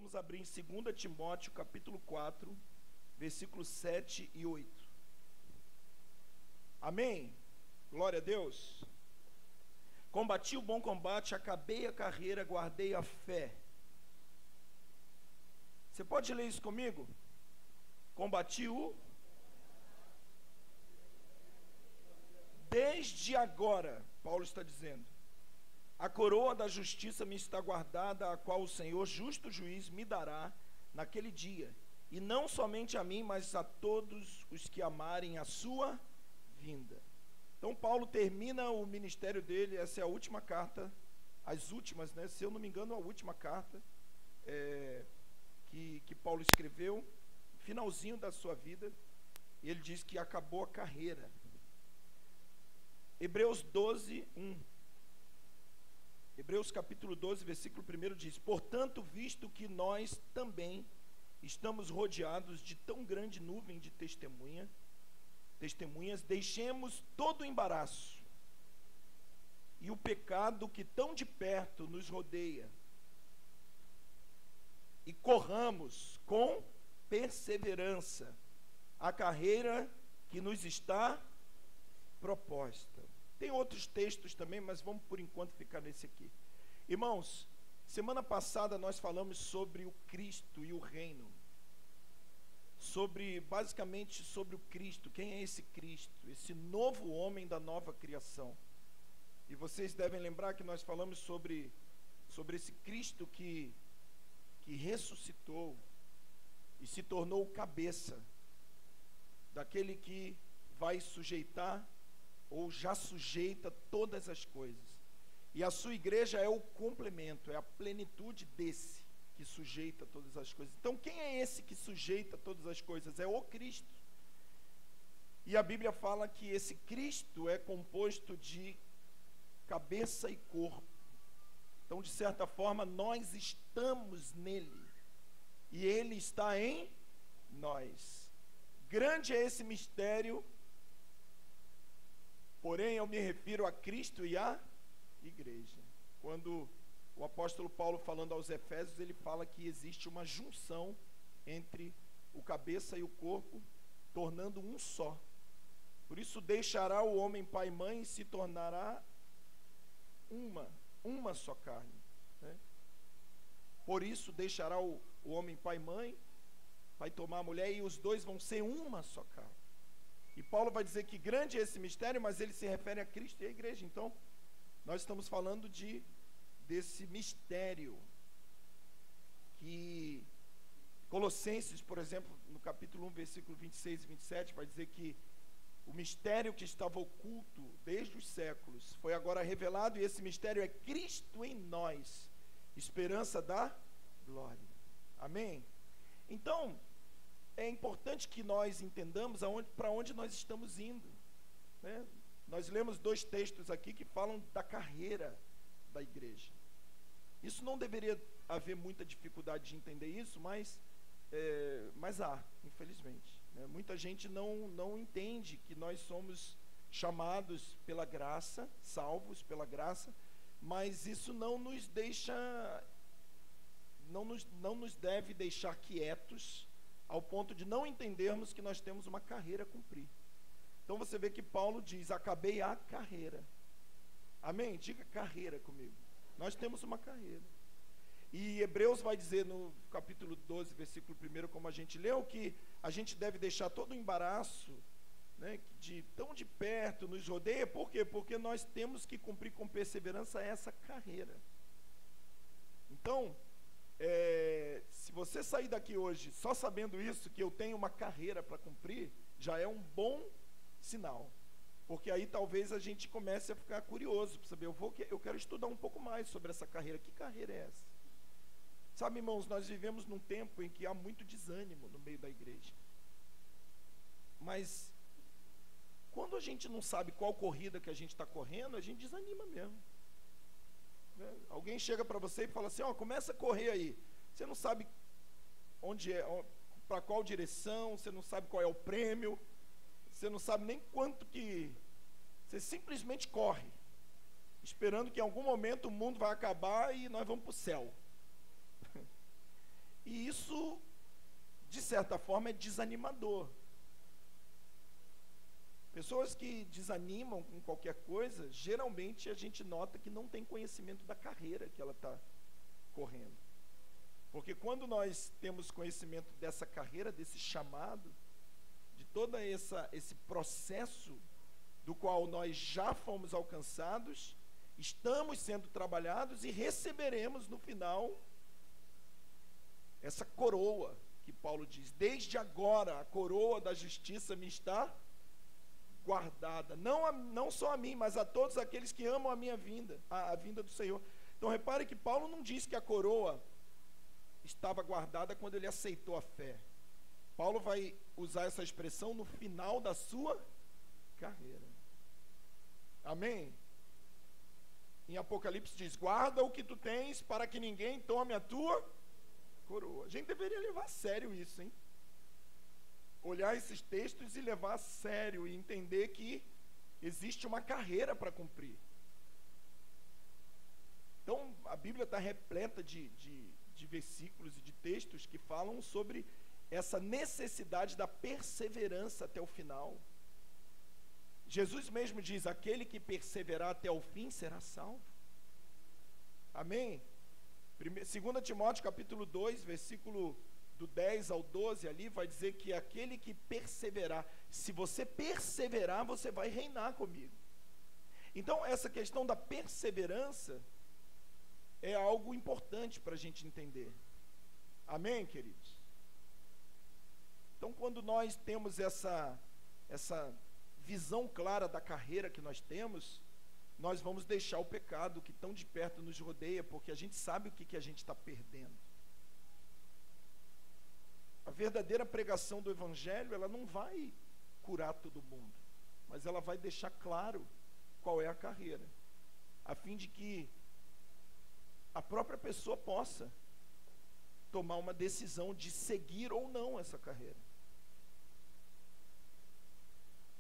Vamos abrir em 2 Timóteo, capítulo 4, versículos 7 e 8. Amém? Glória a Deus. Combati o bom combate, acabei a carreira, guardei a fé. Você pode ler isso comigo? Combati o... Desde agora, Paulo está dizendo, a coroa da justiça me está guardada, a qual o Senhor, justo juiz, me dará naquele dia. E não somente a mim, mas a todos os que amarem a sua vinda. Então Paulo termina o ministério dele, essa é a última carta, as últimas, né? Se eu não me engano, a última carta que Paulo escreveu, finalzinho da sua vida, e ele diz que acabou a carreira. Hebreus 12, 1. Hebreus capítulo 12, versículo 1 diz: portanto, visto que nós também estamos rodeados de tão grande nuvem de testemunhas, deixemos todo o embaraço e o pecado que tão de perto nos rodeia e corramos com perseverança a carreira que nos está proposta. Tem outros textos também, mas vamos por enquanto ficar nesse aqui. Irmãos, semana passada nós falamos sobre o Cristo e o reino. Basicamente sobre o Cristo. Quem é esse Cristo? Esse novo homem da nova criação. E vocês devem lembrar que nós falamos sobre esse Cristo que ressuscitou e se tornou o cabeça daquele que vai sujeitar ou já sujeita todas as coisas. E a sua igreja é o complemento, é a plenitude desse que sujeita todas as coisas. Então, quem é esse que sujeita todas as coisas? É o Cristo. E a Bíblia fala que esse Cristo é composto de cabeça e corpo. Então, de certa forma, nós estamos nele. E ele está em nós. Grande é esse mistério. Porém, eu me refiro a Cristo e à igreja. Quando o apóstolo Paulo, falando aos Efésios, ele fala que existe uma junção entre o cabeça e o corpo, tornando um só. Por isso, deixará o homem pai e mãe e se tornará uma só carne, né? Por isso, deixará o homem pai e mãe, vai tomar a mulher e os dois vão ser uma só carne. E Paulo vai dizer que grande é esse mistério, mas ele se refere a Cristo e à igreja. Então, nós estamos falando desse mistério que Colossenses, por exemplo, no capítulo 1, versículo 26 e 27, vai dizer que o mistério que estava oculto desde os séculos foi agora revelado, e esse mistério é Cristo em nós, esperança da glória. Amém? Então, é importante que nós entendamos para onde nós estamos indo, né? Nós lemos 2 textos aqui que falam da carreira da igreja. Isso não deveria haver muita dificuldade de entender isso, mas há, infelizmente, né? Muita gente não entende que nós somos chamados pela graça, salvos pela graça, mas isso não nos deve deixar quietos ao ponto de não entendermos que nós temos uma carreira a cumprir. Então você vê que Paulo diz: acabei a carreira. Amém? Diga carreira comigo. Nós temos uma carreira. E Hebreus vai dizer no capítulo 12, versículo 1, como a gente leu, que a gente deve deixar todo o embaraço, né, de tão de perto nos rodeia. Por quê? Porque nós temos que cumprir com perseverança essa carreira. Então, se você sair daqui hoje só sabendo isso, que eu tenho uma carreira para cumprir, já é um bom sinal, porque aí talvez a gente comece a ficar curioso para saber, eu quero estudar um pouco mais sobre essa carreira. Que carreira é essa? Sabe, irmãos, nós vivemos num tempo em que há muito desânimo no meio da igreja, mas quando a gente não sabe qual corrida que a gente está correndo, a gente desanima mesmo, né? Alguém chega para você e fala assim: começa a correr aí. Você não sabe onde é, para qual direção, você não sabe qual é o prêmio, você não sabe nem quanto que... Você simplesmente corre, esperando que em algum momento o mundo vai acabar e nós vamos para o céu. E isso, de certa forma, é desanimador. Pessoas que desanimam com qualquer coisa, geralmente a gente nota que não tem conhecimento da carreira que ela está correndo. Porque quando nós temos conhecimento dessa carreira, desse chamado, de todo esse processo do qual nós já fomos alcançados, estamos sendo trabalhados e receberemos no final essa coroa que Paulo diz: desde agora a coroa da justiça me está guardada, não só a mim, mas a todos aqueles que amam a minha vinda, a vinda do Senhor. Então repare que Paulo não diz que a coroa estava guardada quando ele aceitou a fé. Paulo vai usar essa expressão no final da sua carreira. Amém? Em Apocalipse diz: guarda o que tu tens para que ninguém tome a tua coroa. A gente deveria levar a sério isso, hein? Olhar esses textos e levar a sério e entender que existe uma carreira para cumprir. Então, a Bíblia está repleta de versículos e de textos que falam sobre essa necessidade da perseverança até o final. Jesus mesmo diz: aquele que perseverar até o fim será salvo. Amém? 2 Timóteo capítulo 2, versículo do 10 ao 12, ali vai dizer que aquele que perseverar, se você perseverar, você vai reinar comigo. Então, essa questão da perseverança é algo importante para a gente entender. Amém, queridos? Então, quando nós temos essa visão clara da carreira que nós temos, nós vamos deixar o pecado que tão de perto nos rodeia, porque a gente sabe o que a gente está perdendo. A verdadeira pregação do Evangelho, ela não vai curar todo mundo, mas ela vai deixar claro qual é a carreira, a fim de que a própria pessoa possa tomar uma decisão de seguir ou não essa carreira.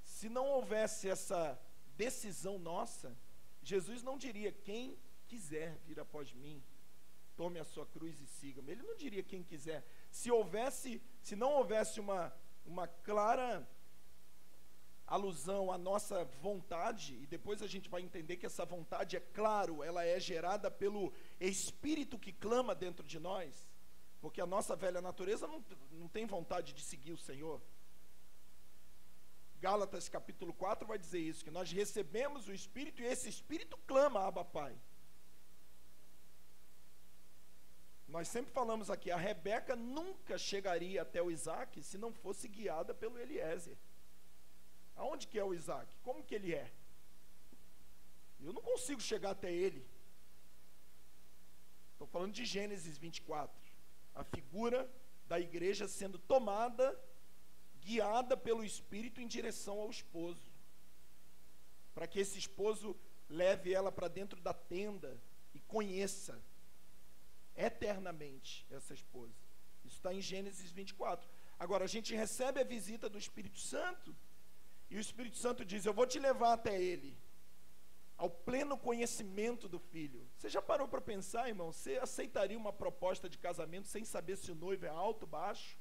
Se não houvesse essa decisão nossa, Jesus não diria: quem quiser vir após mim, tome a sua cruz e siga-me. Ele não diria quem quiser. Se não houvesse uma clara alusão à nossa vontade, e depois a gente vai entender que essa vontade, é claro, ela é gerada pelo Espírito que clama dentro de nós, porque a nossa velha natureza não tem vontade de seguir o Senhor. Gálatas capítulo 4 vai dizer isso, que nós recebemos o Espírito e esse Espírito clama: Abba, Pai. Nós sempre falamos aqui, a Rebeca nunca chegaria até o Isaac se não fosse guiada pelo Eliezer. Aonde que é o Isaac? Como que ele é? Eu não consigo chegar até ele. Estou falando de Gênesis 24. A figura da igreja sendo tomada, guiada pelo Espírito em direção ao esposo. Para que esse esposo leve ela para dentro da tenda e conheça eternamente essa esposa. Isso está em Gênesis 24. Agora, a gente recebe a visita do Espírito Santo, e o Espírito Santo diz: eu vou te levar até ele, ao pleno conhecimento do Filho. Você já parou para pensar, irmão? Você aceitaria uma proposta de casamento sem saber se o noivo é alto, baixo,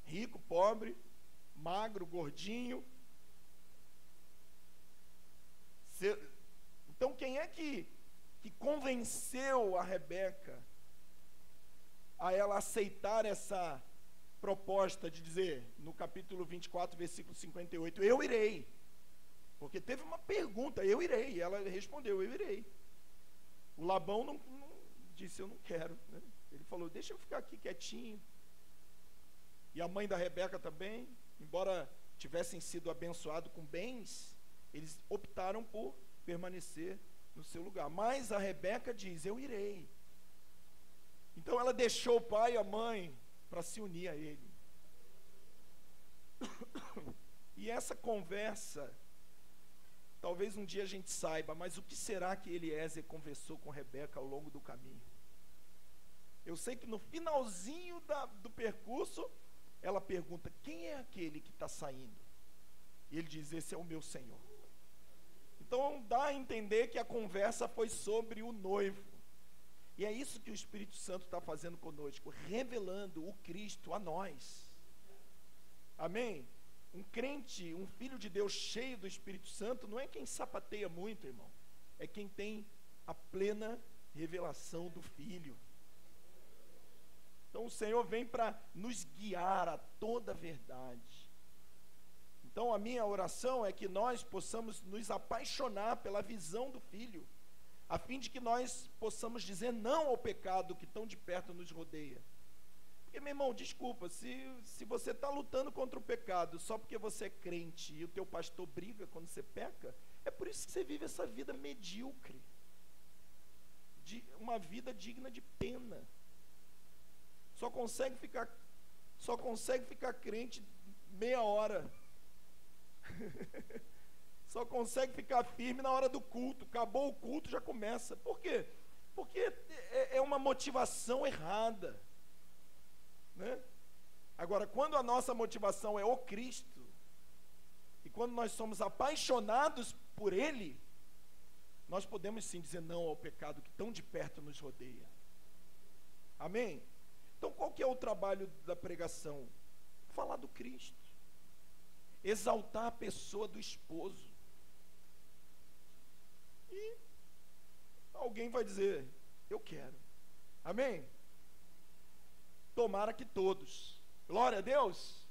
rico, pobre, magro, gordinho? Então, quem é que convenceu a Rebeca a ela aceitar essa proposta de dizer, no capítulo 24, versículo 58, eu irei? Porque teve uma pergunta: eu irei, e ela respondeu: eu irei. O Labão não disse: eu não quero, né? Ele falou: deixa eu ficar aqui quietinho. E a mãe da Rebeca também, embora tivessem sido abençoados com bens, eles optaram por permanecer no seu lugar. Mas a Rebeca diz: eu irei. Então ela deixou o pai e a mãe para se unir a ele. E essa conversa, talvez um dia a gente saiba, mas o que será que Eliezer conversou com Rebeca ao longo do caminho? Eu sei que no finalzinho do percurso, ela pergunta: quem é aquele que está saindo? E ele diz: esse é o meu Senhor. Então dá a entender que a conversa foi sobre o noivo. E é isso que o Espírito Santo está fazendo conosco, revelando o Cristo a nós. Amém? Um crente, um filho de Deus cheio do Espírito Santo, não é quem sapateia muito, irmão. É quem tem a plena revelação do Filho. Então o Senhor vem para nos guiar a toda a verdade. Então a minha oração é que nós possamos nos apaixonar pela visão do Filho, a fim de que nós possamos dizer não ao pecado que tão de perto nos rodeia. Porque, meu irmão, desculpa, se você está lutando contra o pecado só porque você é crente e o teu pastor briga quando você peca, é por isso que você vive essa vida medíocre, uma vida digna de pena. Só consegue ficar crente meia hora. Só consegue ficar firme na hora do culto. Acabou o culto, já começa. Por quê? Porque é uma motivação errada, né? Agora, quando a nossa motivação é o Cristo, e quando nós somos apaixonados por Ele, nós podemos sim dizer não ao pecado que tão de perto nos rodeia. Amém? Então, qual que é o trabalho da pregação? Falar do Cristo. Exaltar a pessoa do esposo. E alguém vai dizer, eu quero. Amém? Tomara que todos. Glória a Deus.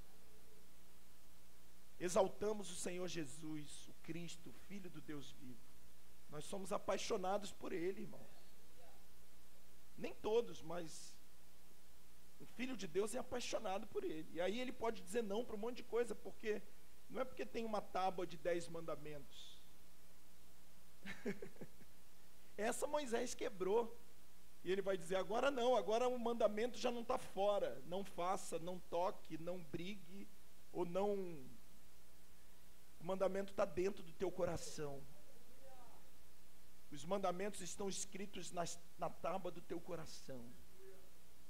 Exaltamos o Senhor Jesus, o Cristo, o Filho do Deus vivo. Nós somos apaixonados por Ele, irmãos. Nem todos, mas o Filho de Deus é apaixonado por Ele. E aí Ele pode dizer não para um monte de coisa, porque não é porque tem uma tábua de 10 mandamentos. Essa Moisés quebrou. E Ele vai dizer, agora não, agora o mandamento já não está fora. Não faça, não toque, não brigue, ou não... O mandamento está dentro do teu coração. Os mandamentos estão escritos na tábua do teu coração.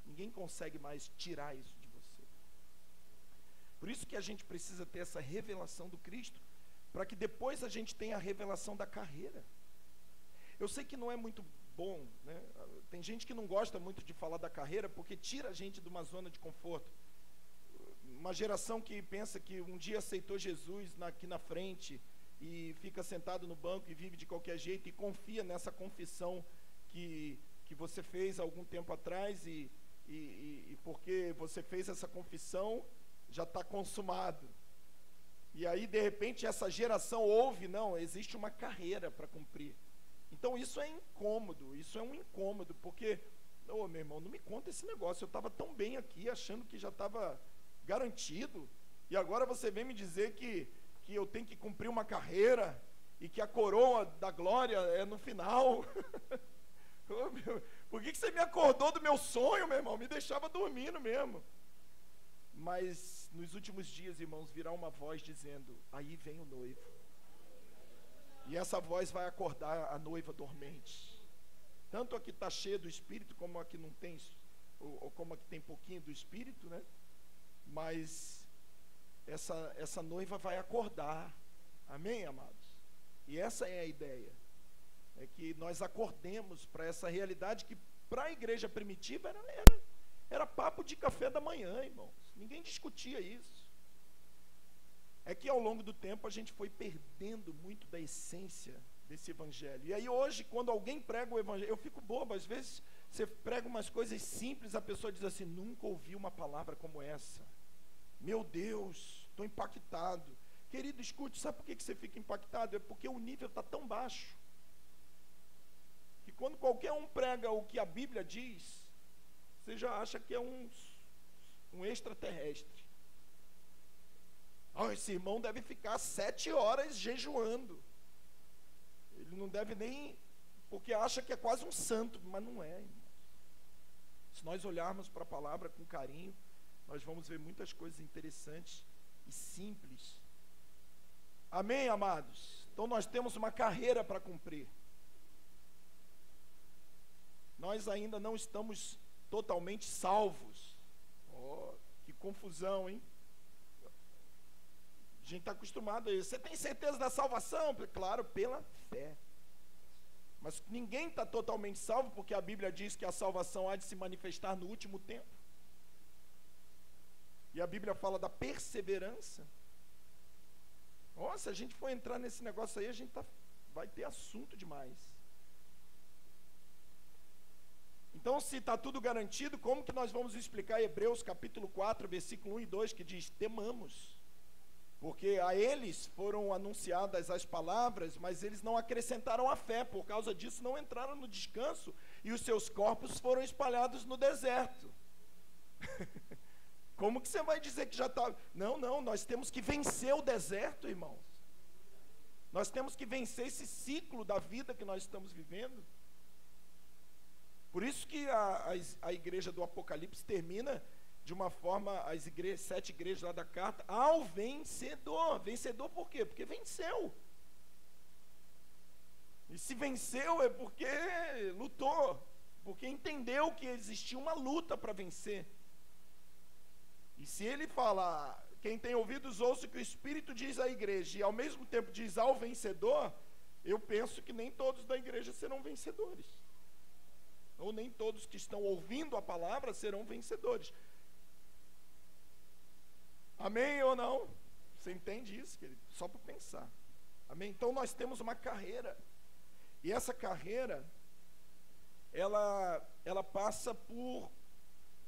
Ninguém consegue mais tirar isso de você. Por isso que a gente precisa ter essa revelação do Cristo, para que depois a gente tenha a revelação da carreira. Eu sei que não é muito bom, né? Tem gente que não gosta muito de falar da carreira, porque tira a gente de uma zona de conforto. Uma geração que pensa que um dia aceitou Jesus aqui na frente, e fica sentado no banco e vive de qualquer jeito, e confia nessa confissão que você fez há algum tempo atrás, e porque você fez essa confissão, já está consumado. E aí, de repente, essa geração ouve, não, existe uma carreira para cumprir. Então, isso é incômodo, isso é um incômodo, porque, meu irmão, não me conta esse negócio, eu estava tão bem aqui, achando que já estava garantido, e agora você vem me dizer que eu tenho que cumprir uma carreira, e que a coroa da glória é no final. Por que você me acordou do meu sonho, meu irmão? Me deixava dormindo mesmo. Mas nos últimos dias, irmãos, virá uma voz dizendo, aí vem o noivo. E essa voz vai acordar a noiva dormente. Tanto a que está cheia do Espírito, como a que não tem, ou como a que tem pouquinho do Espírito, né? Mas essa noiva vai acordar. Amém, amados? E essa é a ideia. É que nós acordemos para essa realidade que para a igreja primitiva era papo de café da manhã, irmãos. Ninguém discutia isso. É que ao longo do tempo a gente foi perdendo muito da essência desse evangelho. E aí hoje, quando alguém prega o evangelho, eu fico bobo. Às vezes você prega umas coisas simples, a pessoa diz assim, nunca ouvi uma palavra como essa. Meu Deus, estou impactado. Querido, escute, sabe por que você fica impactado? É porque o nível está tão baixo, que quando qualquer um prega o que a Bíblia diz, você já acha que é um extraterrestre. Esse irmão deve ficar 7 horas jejuando. Ele não deve nem... Porque acha que é quase um santo, mas não é, irmãos. Se nós olharmos para a palavra com carinho, nós vamos ver muitas coisas interessantes e simples. Amém, amados? Então nós temos uma carreira para cumprir. Nós ainda não estamos totalmente salvos. Oh, que confusão, hein? A gente está acostumado a isso. Você tem certeza da salvação? Claro, pela fé. Mas ninguém está totalmente salvo, porque a Bíblia diz que a salvação há de se manifestar no último tempo. E a Bíblia fala da perseverança. Se a gente for entrar nesse negócio aí, a gente vai ter assunto demais. Então, se está tudo garantido, como que nós vamos explicar Hebreus capítulo 4, versículo 1 e 2, que diz: temamos, porque a eles foram anunciadas as palavras, mas eles não acrescentaram a fé, por causa disso não entraram no descanso, e os seus corpos foram espalhados no deserto. Como que você vai dizer que já está... Não, nós temos que vencer o deserto, irmãos. Nós temos que vencer esse ciclo da vida que nós estamos vivendo. Por isso que a igreja do Apocalipse termina de uma forma, 7 igrejas lá da carta, ao vencedor. Vencedor por quê? Porque venceu. E se venceu é porque lutou, porque entendeu que existia uma luta para vencer. E se ele fala, quem tem ouvidos ouça o que o Espírito diz à igreja, e ao mesmo tempo diz ao vencedor, eu penso que nem todos da igreja serão vencedores. Ou nem todos que estão ouvindo a palavra serão vencedores. Amém ou não? Você entende isso, querido? Só para pensar. Amém? Então nós temos uma carreira. E essa carreira, ela passa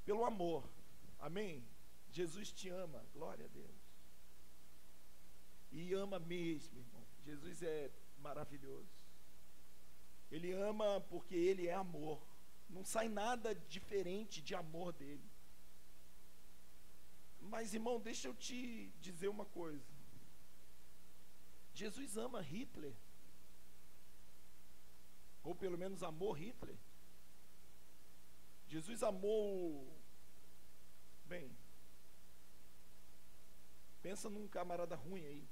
pelo amor. Amém? Jesus te ama, glória a Deus. E ama mesmo, irmão. Jesus é maravilhoso. Ele ama porque Ele é amor. Não sai nada diferente de amor dele. Mas, irmão, deixa eu te dizer uma coisa. Jesus ama Hitler. Ou pelo menos amou Hitler. Jesus amou... Bem, pensa num camarada ruim aí.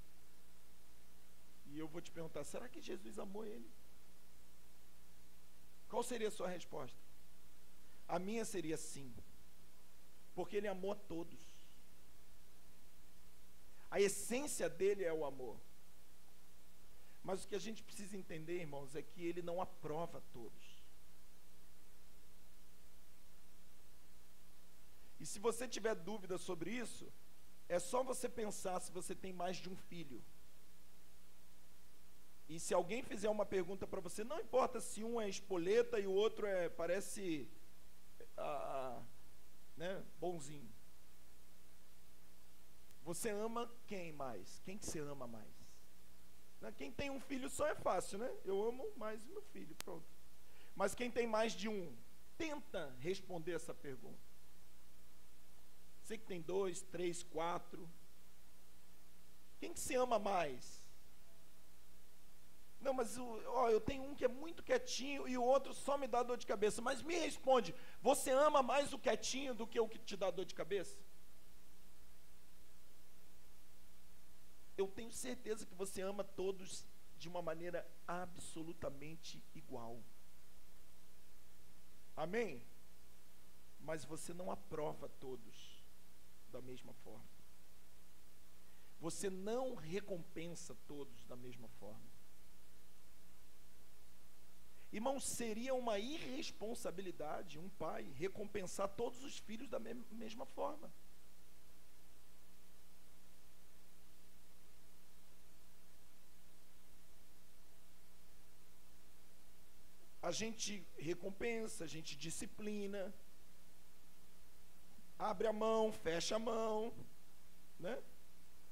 E eu vou te perguntar, será que Jesus amou ele? Qual seria a sua resposta? A minha seria sim. Porque ele amou a todos. A essência dele é o amor. Mas o que a gente precisa entender, irmãos, é que ele não aprova todos. E se você tiver dúvida sobre isso, é só você pensar se você tem mais de um filho. E se alguém fizer uma pergunta para você, não importa se um é espoleta e o outro parece né, bonzinho. Você ama quem mais? Quem que você ama mais? Quem tem um filho só é fácil, né? Eu amo mais o meu filho, pronto. Mas quem tem mais de um, tenta responder essa pergunta. Você que tem 2, 3, 4. Quem que se ama mais? Não, mas eu tenho um que é muito quietinho e o outro só me dá dor de cabeça. Mas me responde, você ama mais o quietinho do que o que te dá dor de cabeça? Eu tenho certeza que você ama todos de uma maneira absolutamente igual. Amém? Mas você não aprova todos da mesma forma. Você não recompensa todos da mesma forma. Irmão, seria uma irresponsabilidade um pai recompensar todos os filhos da mesma forma. A gente recompensa, a gente disciplina, abre a mão, fecha a mão, né?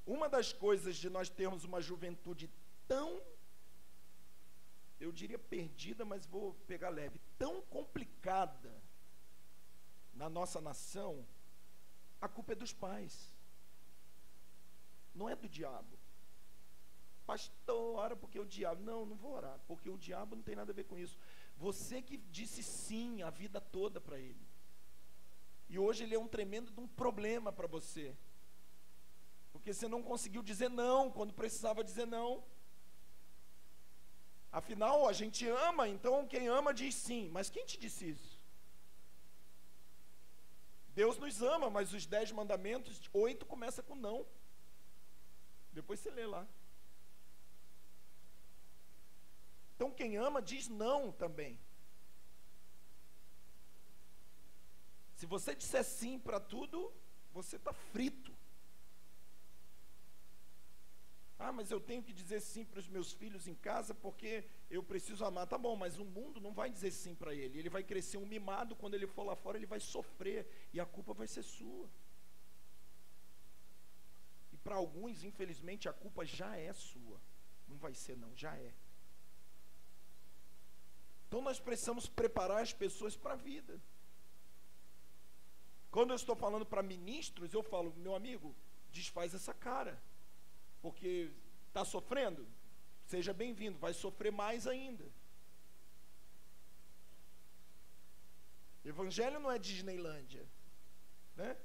Uma das coisas de nós termos uma juventude tão, eu diria perdida, mas vou pegar leve, tão complicada na nossa nação, a culpa é dos pais, não é do diabo. Pastor, ora porque o diabo... Não vou orar, porque o diabo não tem nada a ver com isso. Você que disse sim a vida toda para ele. E hoje ele é um tremendo de um problema para você. Porque você não conseguiu dizer não quando precisava dizer não. Afinal, a gente ama, então quem ama diz sim. Mas quem te disse isso? Deus nos ama, mas os 10 mandamentos, 8 começa com não. Depois você lê lá. Então quem ama diz não também. Se você disser sim para tudo, você está frito. Ah, mas eu tenho que dizer sim para os meus filhos em casa porque eu preciso amar. Tá bom, mas o mundo não vai dizer sim para ele. Ele vai crescer um mimado, quando ele for lá fora ele vai sofrer e a culpa vai ser sua. E para alguns, infelizmente, a culpa já é sua. Não vai ser não, já é. Então nós precisamos preparar as pessoas para a vida. Quando eu estou falando para ministros, eu falo, meu amigo, desfaz essa cara. Porque está sofrendo? Seja bem-vindo, vai sofrer mais ainda. Evangelho não é Disneylândia, né?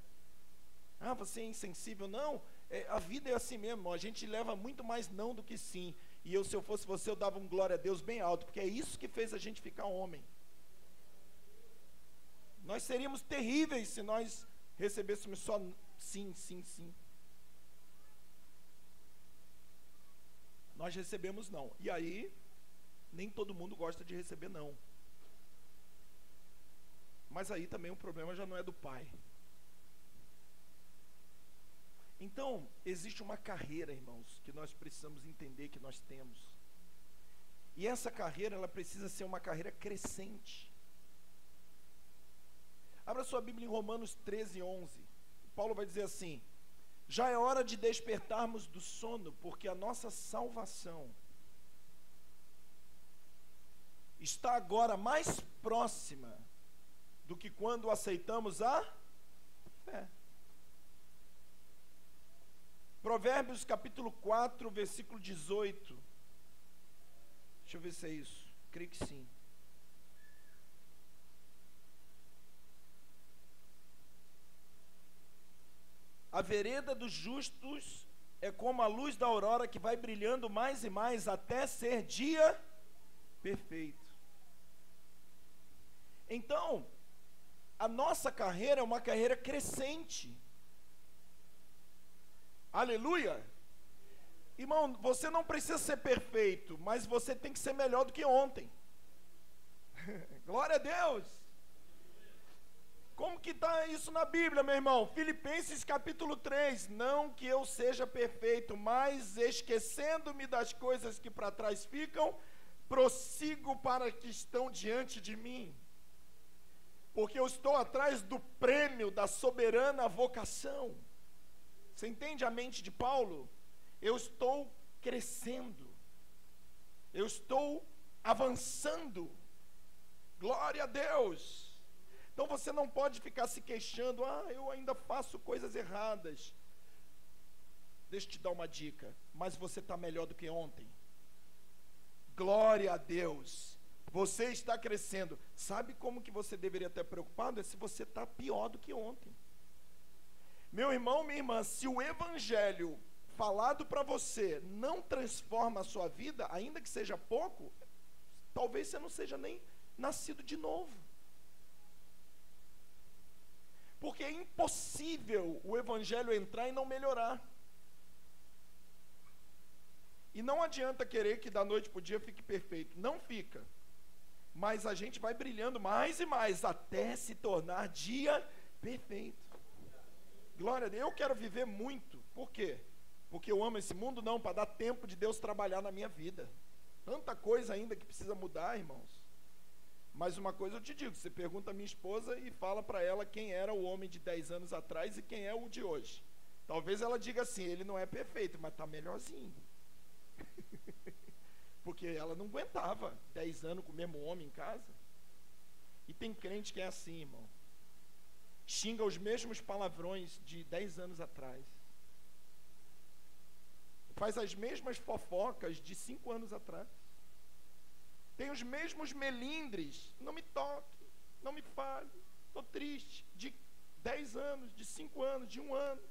Ah, você é insensível. Não, a vida é assim mesmo, a gente leva muito mais não do que sim. E eu, se eu fosse você, eu dava um glória a Deus bem alto, porque é isso que fez a gente ficar homem. Nós seríamos terríveis se nós recebêssemos só sim, sim, sim. Nós recebemos não. E aí, nem todo mundo gosta de receber não. Mas aí também o problema já não é do pai. Então, existe uma carreira, irmãos, que nós precisamos entender que nós temos. E essa carreira, ela precisa ser uma carreira crescente. Abra sua Bíblia em Romanos 13:11. Paulo vai dizer assim: já é hora de despertarmos do sono, porque a nossa salvação está agora mais próxima do que quando aceitamos a fé. Provérbios capítulo 4, versículo 18. Deixa eu ver se é isso. Creio que sim. A vereda dos justos é como a luz da aurora que vai brilhando mais e mais até ser dia perfeito. Então, a nossa carreira é uma carreira crescente. Aleluia! Irmão, você não precisa ser perfeito, mas você tem que ser melhor do que ontem. Glória a Deus! Como que está isso na Bíblia, meu irmão? Filipenses capítulo 3, não que eu seja perfeito, mas esquecendo-me das coisas que para trás ficam, prossigo para que estão diante de mim, porque eu estou atrás do prêmio da soberana vocação. Você entende a mente de Paulo? Eu estou crescendo, eu estou avançando, glória a Deus. Então você não pode ficar se queixando, eu ainda faço coisas erradas. Deixa eu te dar uma dica, mas você está melhor do que ontem. Glória a Deus, você está crescendo. Sabe como que você deveria estar preocupado? É se você está pior do que ontem. Meu irmão, minha irmã, se o evangelho falado para você não transforma a sua vida, ainda que seja pouco, talvez você não seja nem nascido de novo. Porque é impossível o evangelho entrar e não melhorar. E não adianta querer que da noite para o dia fique perfeito. Não fica. Mas a gente vai brilhando mais e mais até se tornar dia perfeito. Glória a Deus. Eu quero viver muito. Por quê? Porque eu amo esse mundo? Não, para dar tempo de Deus trabalhar na minha vida. Tanta coisa ainda que precisa mudar, irmãos. Mas uma coisa eu te digo, você pergunta a minha esposa e fala para ela quem era o homem de 10 anos atrás e quem é o de hoje. Talvez ela diga assim, ele não é perfeito, mas está melhorzinho. Porque ela não aguentava 10 anos com o mesmo homem em casa. E tem crente que é assim, irmão. Xinga os mesmos palavrões de 10 anos atrás. Faz as mesmas fofocas de 5 anos atrás. Tem os mesmos melindres, não me toque, não me fale, estou triste, de 10 anos, de 5 anos, de 1 ano.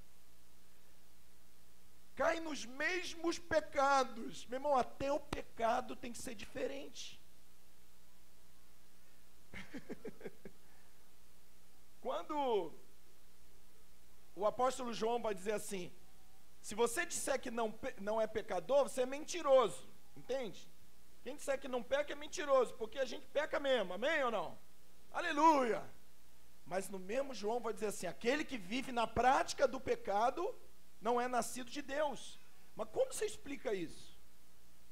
Cai nos mesmos pecados. Meu irmão, até o pecado tem que ser diferente. Quando o apóstolo João vai dizer assim, se você disser que não é pecador, você é mentiroso, entende? Quem disser que não peca é mentiroso, porque a gente peca mesmo, amém ou não? Aleluia! Mas no mesmo João vai dizer assim, aquele que vive na prática do pecado não é nascido de Deus. Mas como você explica isso?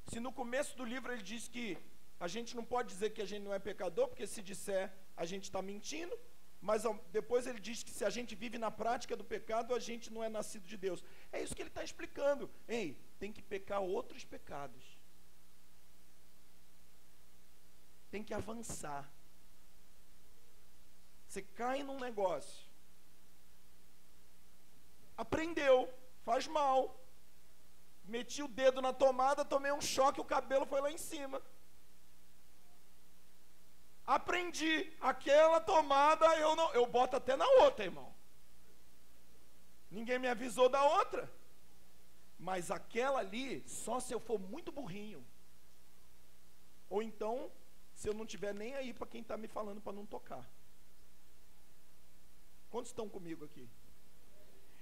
Se no começo do livro ele diz que a gente não pode dizer que a gente não é pecador, porque se disser a gente está mentindo, mas depois ele diz que se a gente vive na prática do pecado, a gente não é nascido de Deus. É isso que ele está explicando. Ei, tem que pecar outros pecados. Tem que avançar. Você cai num negócio. Aprendeu, faz mal. Meti o dedo na tomada, tomei um choque, o cabelo foi lá em cima. Aprendi, aquela tomada eu boto até na outra, irmão. Ninguém me avisou da outra. Mas aquela ali, só se eu for muito burrinho. Ou então, se eu não tiver nem aí para quem está me falando para não tocar. Quantos estão comigo aqui?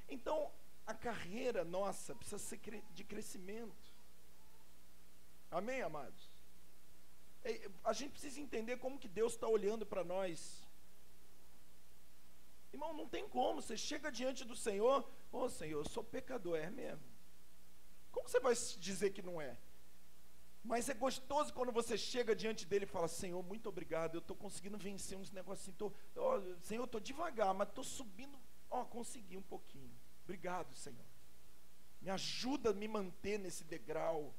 Então, a carreira nossa precisa ser de crescimento. Amém, amados? A gente precisa entender como que Deus está olhando para nós. Irmão, não tem como. Você chega diante do Senhor, ô Senhor, eu sou pecador, é mesmo? Como você vai dizer que não é? Mas é gostoso quando você chega diante dele e fala, Senhor, muito obrigado, eu estou conseguindo vencer uns negocinhos, Senhor, eu estou devagar, mas estou subindo, consegui um pouquinho. Obrigado, Senhor. Me ajuda a me manter nesse degrau,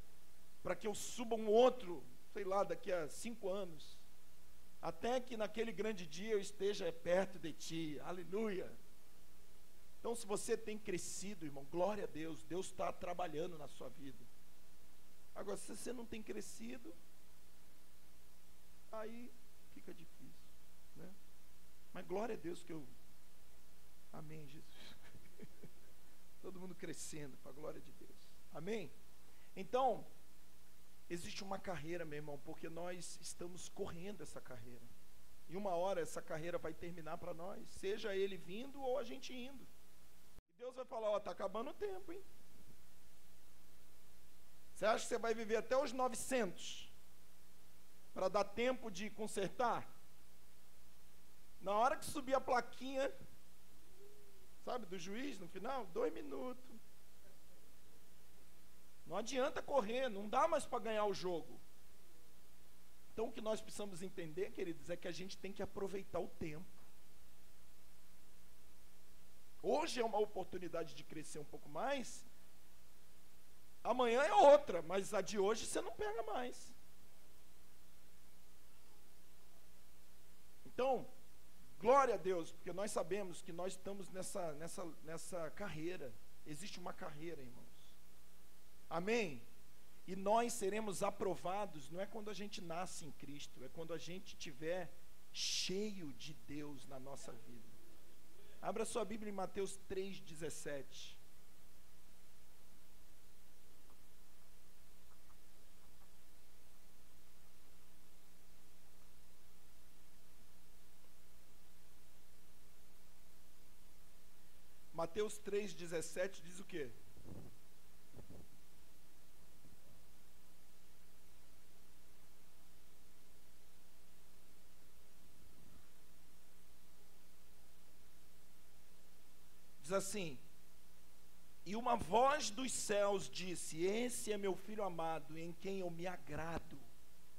para que eu suba um outro, sei lá, daqui a 5 anos, até que naquele grande dia eu esteja perto de ti, aleluia. Então, se você tem crescido, irmão, glória a Deus, Deus está trabalhando na sua vida. Agora, se você não tem crescido, aí fica difícil, né? Mas glória a Deus que amém, Jesus. Todo mundo crescendo para a glória de Deus, amém? Então, existe uma carreira, meu irmão, porque nós estamos correndo essa carreira, e uma hora essa carreira vai terminar para nós, seja ele vindo ou a gente indo, e Deus vai falar, está acabando o tempo, hein? Você acha que você vai viver até os 900 para dar tempo de consertar? Na hora que subir a plaquinha, sabe, do juiz no final, 2 minutos. Não adianta correr, não dá mais para ganhar o jogo. Então o que nós precisamos entender, queridos, é que a gente tem que aproveitar o tempo. Hoje é uma oportunidade de crescer um pouco mais. Amanhã é outra, mas a de hoje você não pega mais. Então, glória a Deus, porque nós sabemos que nós estamos nessa carreira. Existe uma carreira, irmãos. Amém? E nós seremos aprovados, não é quando a gente nasce em Cristo, é quando a gente estiver cheio de Deus na nossa vida. Abra sua Bíblia em Mateus 3,17. Mateus 3,17 diz o quê? Diz assim, e uma voz dos céus disse, esse é meu filho amado, em quem eu me agrado.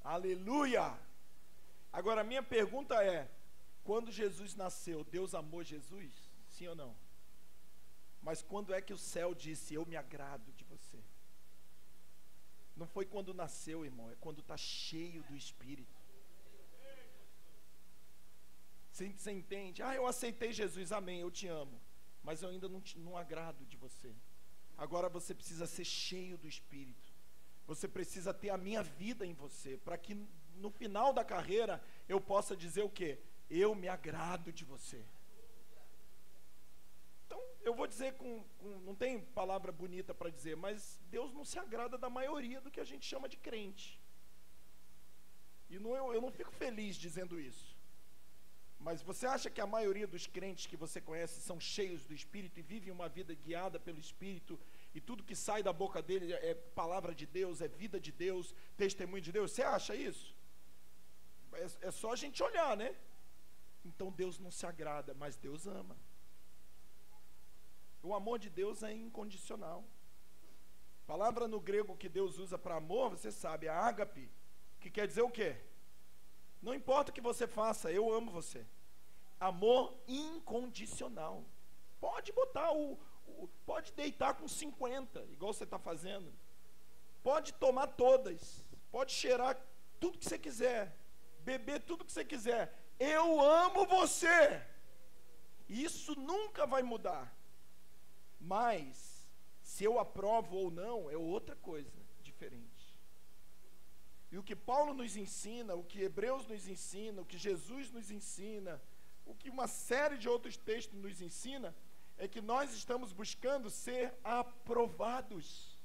Aleluia! Agora a minha pergunta é, quando Jesus nasceu, Deus amou Jesus? Sim ou não? Mas quando é que o céu disse, eu me agrado de você? Não foi quando nasceu, irmão, é quando está cheio do Espírito. Você entende? Eu aceitei Jesus, amém, eu te amo. Mas eu ainda não agrado de você. Agora você precisa ser cheio do Espírito. Você precisa ter a minha vida em você, para que no final da carreira eu possa dizer o quê? Eu me agrado de você. Então, eu vou dizer não tem palavra bonita para dizer, mas Deus não se agrada da maioria do que a gente chama de crente. E eu não fico feliz dizendo isso. Mas você acha que a maioria dos crentes que você conhece são cheios do Espírito e vivem uma vida guiada pelo Espírito e tudo que sai da boca dele é palavra de Deus, é vida de Deus, testemunho de Deus. Você acha isso? É só a gente olhar, né? Então Deus não se agrada, mas Deus ama. O amor de Deus é incondicional. A palavra no grego que Deus usa para amor, você sabe, é ágape, que quer dizer o quê? Não importa o que você faça, eu amo você. Amor incondicional. Pode botar pode deitar com 50, igual você está fazendo. Pode tomar todas. Pode cheirar tudo que você quiser. Beber tudo que você quiser. Eu amo você. Isso nunca vai mudar. Mas, se eu aprovo ou não, é outra coisa diferente. E o que Paulo nos ensina, o que Hebreus nos ensina, o que Jesus nos ensina, o que uma série de outros textos nos ensina, é que nós estamos buscando ser aprovados.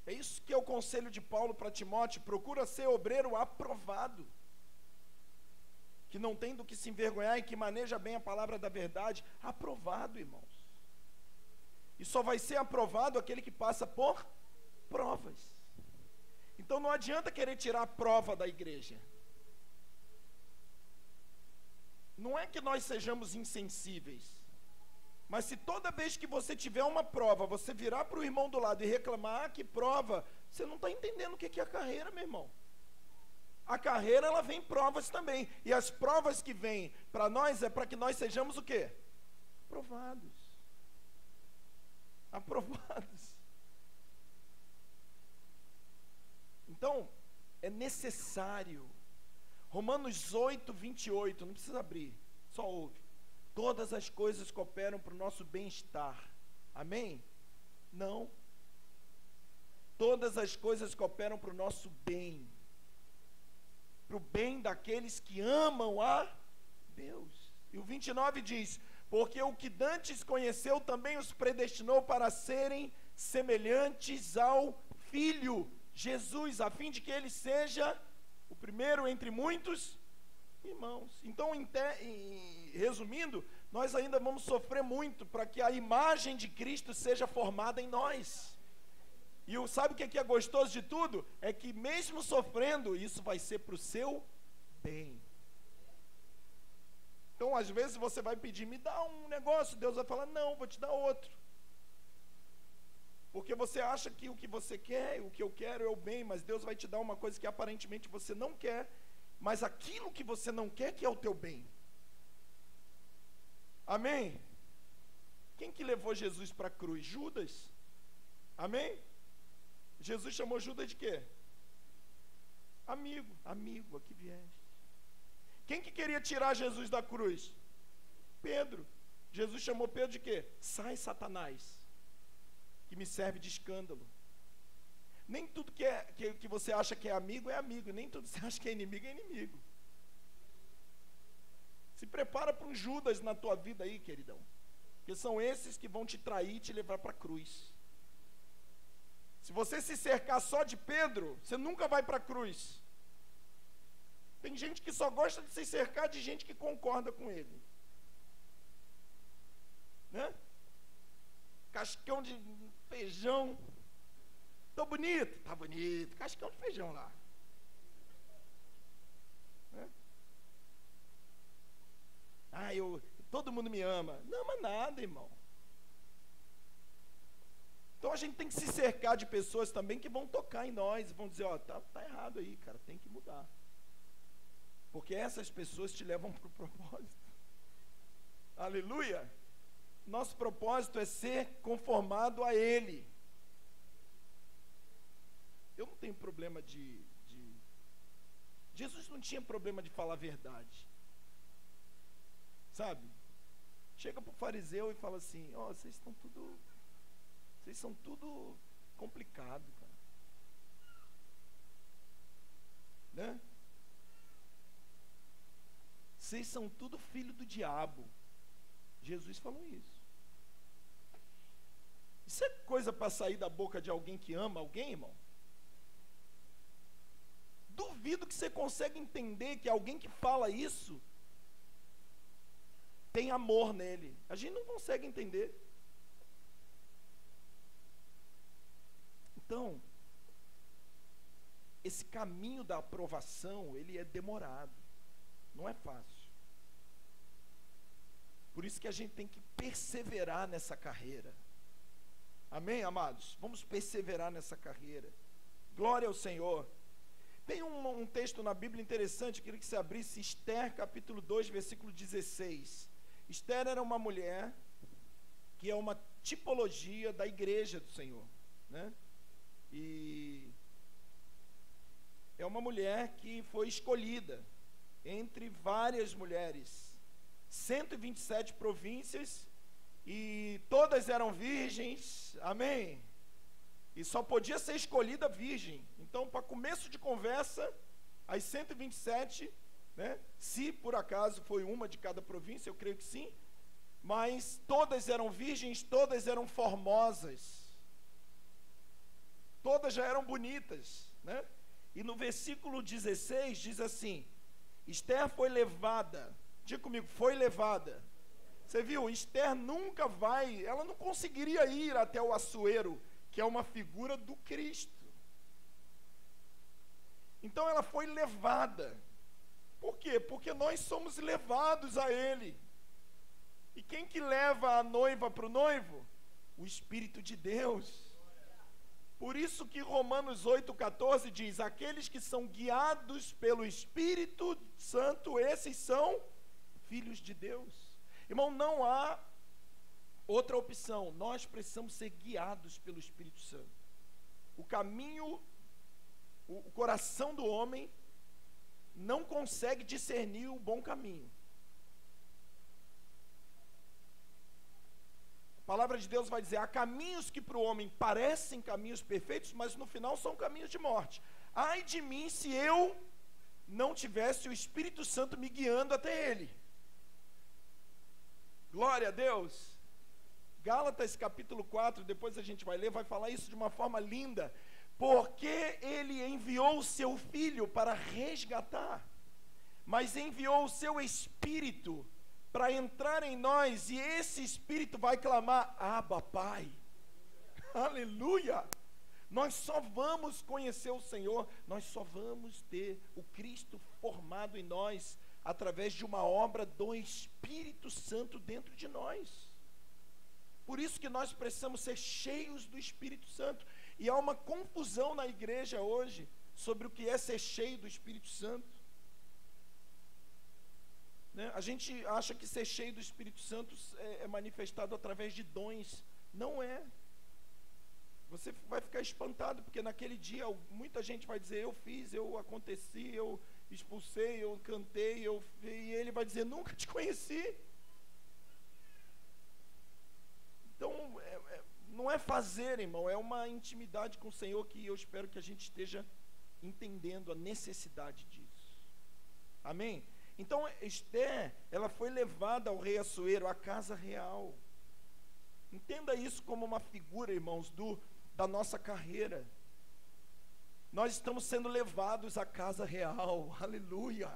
É isso que é o conselho de Paulo para Timóteo: procura ser obreiro aprovado, que não tem do que se envergonhar e que maneja bem a palavra da verdade. Aprovado, irmãos. E só vai ser aprovado aquele que passa por provas. Então não adianta querer tirar a prova da igreja. Não é que nós sejamos insensíveis, mas se toda vez que você tiver uma prova, você virar para o irmão do lado e reclamar: ah, que prova, você não está entendendo o que é a carreira, meu irmão. A carreira, ela vem em provas também, e as provas que vêm para nós é para que nós sejamos o quê? Aprovados. Aprovados. Então, é necessário. Romanos 8, 28, não precisa abrir, só ouve. Todas as coisas cooperam para o nosso bem-estar. Amém? Não. Todas as coisas cooperam para o nosso bem. Para o bem daqueles que amam a Deus. E o 29 diz: porque o que dantes conheceu também os predestinou para serem semelhantes ao Filho Jesus, a fim de que ele seja o primeiro entre muitos irmãos. Então, resumindo, nós ainda vamos sofrer muito para que a imagem de Cristo seja formada em nós. E sabe o que é gostoso de tudo? É que mesmo sofrendo, isso vai ser para o seu bem. Então, às vezes você vai pedir: me dá um negócio, Deus vai falar: não, vou te dar outro. Porque você acha que o que você quer, o que eu quero é o bem, mas Deus vai te dar uma coisa que aparentemente você não quer, mas aquilo que você não quer que é o teu bem. Amém? Quem que levou Jesus para a cruz? Judas. Amém? Jesus chamou Judas de quê? Amigo, aqui vieste. Quem que queria tirar Jesus da cruz? Pedro. Jesus chamou Pedro de quê? Sai, Satanás, que me serve de escândalo. Nem tudo que você acha que é amigo, nem tudo que você acha que é inimigo. Se prepara para um Judas na tua vida aí, queridão, porque são esses que vão te trair e te levar para a cruz. Se você se cercar só de Pedro, você nunca vai para a cruz. Tem gente que só gosta de se cercar de gente que concorda com ele, né? Cascão de feijão. Tô bonito? Tá bonito. Cascão de feijão lá, né? Ah, todo mundo me ama. Não ama nada, irmão. Então a gente tem que se cercar de pessoas também que vão tocar em nós, vão dizer: ó, tá errado aí, cara, tem que mudar. Porque essas pessoas te levam para o propósito. Aleluia! Nosso propósito é ser conformado a Ele. Eu não tenho problema Jesus não tinha problema de falar a verdade. Sabe? Chega para o fariseu e fala assim: ó, vocês são tudo complicado, cara. Né? Vocês são tudo filho do diabo. Jesus falou isso. Isso é coisa para sair da boca de alguém que ama alguém, irmão? Duvido que você consegue entender que alguém que fala isso tem amor nele. A gente não consegue entender. Então, esse caminho da aprovação, ele é demorado. Não é fácil. Por isso que a gente tem que perseverar nessa carreira. Amém, amados? Vamos perseverar nessa carreira. Glória ao Senhor. Tem um texto na Bíblia interessante, eu queria que você abrisse Esther, capítulo 2, versículo 16. Esther era uma mulher que é uma tipologia da igreja do Senhor, né? E é uma mulher que foi escolhida entre várias mulheres, 127 províncias, e todas eram virgens, amém? E só podia ser escolhida virgem. Então, para começo de conversa, as 127, né, se por acaso foi uma de cada província, eu creio que sim, mas todas eram virgens, todas eram formosas, todas já eram bonitas, né? E no versículo 16 diz assim: Esther foi levada, diga comigo, foi levada. Você viu, Esther nunca vai, ela não conseguiria ir até o Assuero, que é uma figura do Cristo. Então ela foi levada. Por quê? Porque nós somos levados a Ele. E quem que leva a noiva para o noivo? O Espírito de Deus. Por isso que Romanos 8,14 diz: aqueles que são guiados pelo Espírito Santo, esses são filhos de Deus. Irmão, não há outra opção. Nós precisamos ser guiados pelo Espírito Santo. O caminho, o coração do homem não consegue discernir o bom caminho. A palavra de Deus vai dizer: há caminhos que para o homem parecem caminhos perfeitos, mas no final são caminhos de morte. Ai de mim se eu não tivesse o Espírito Santo me guiando até Ele. Glória a Deus. Gálatas capítulo 4, depois a gente vai ler, vai falar isso de uma forma linda. Porque Ele enviou o seu Filho para resgatar, mas enviou o seu Espírito para entrar em nós, e esse Espírito vai clamar: Abba, Pai. Aleluia! Nós só vamos conhecer o Senhor, nós só vamos ter o Cristo formado em nós, através de uma obra do Espírito Santo dentro de nós. Por isso que nós precisamos ser cheios do Espírito Santo. E há uma confusão na igreja hoje sobre o que é ser cheio do Espírito Santo, né? A gente acha que ser cheio do Espírito Santo é manifestado através de dons. Não é. Você vai ficar espantado, porque naquele dia muita gente vai dizer: eu fiz, eu aconteci, eu expulsei, eu cantei, e ele vai dizer: nunca te conheci. Então, não é fazer, irmão, é uma intimidade com o Senhor que eu espero que a gente esteja entendendo a necessidade disso. Amém? Então, Esther, ela foi levada ao rei Assuero, à casa real. Entenda isso como uma figura, irmãos, da nossa carreira. Nós estamos sendo levados à casa real, aleluia.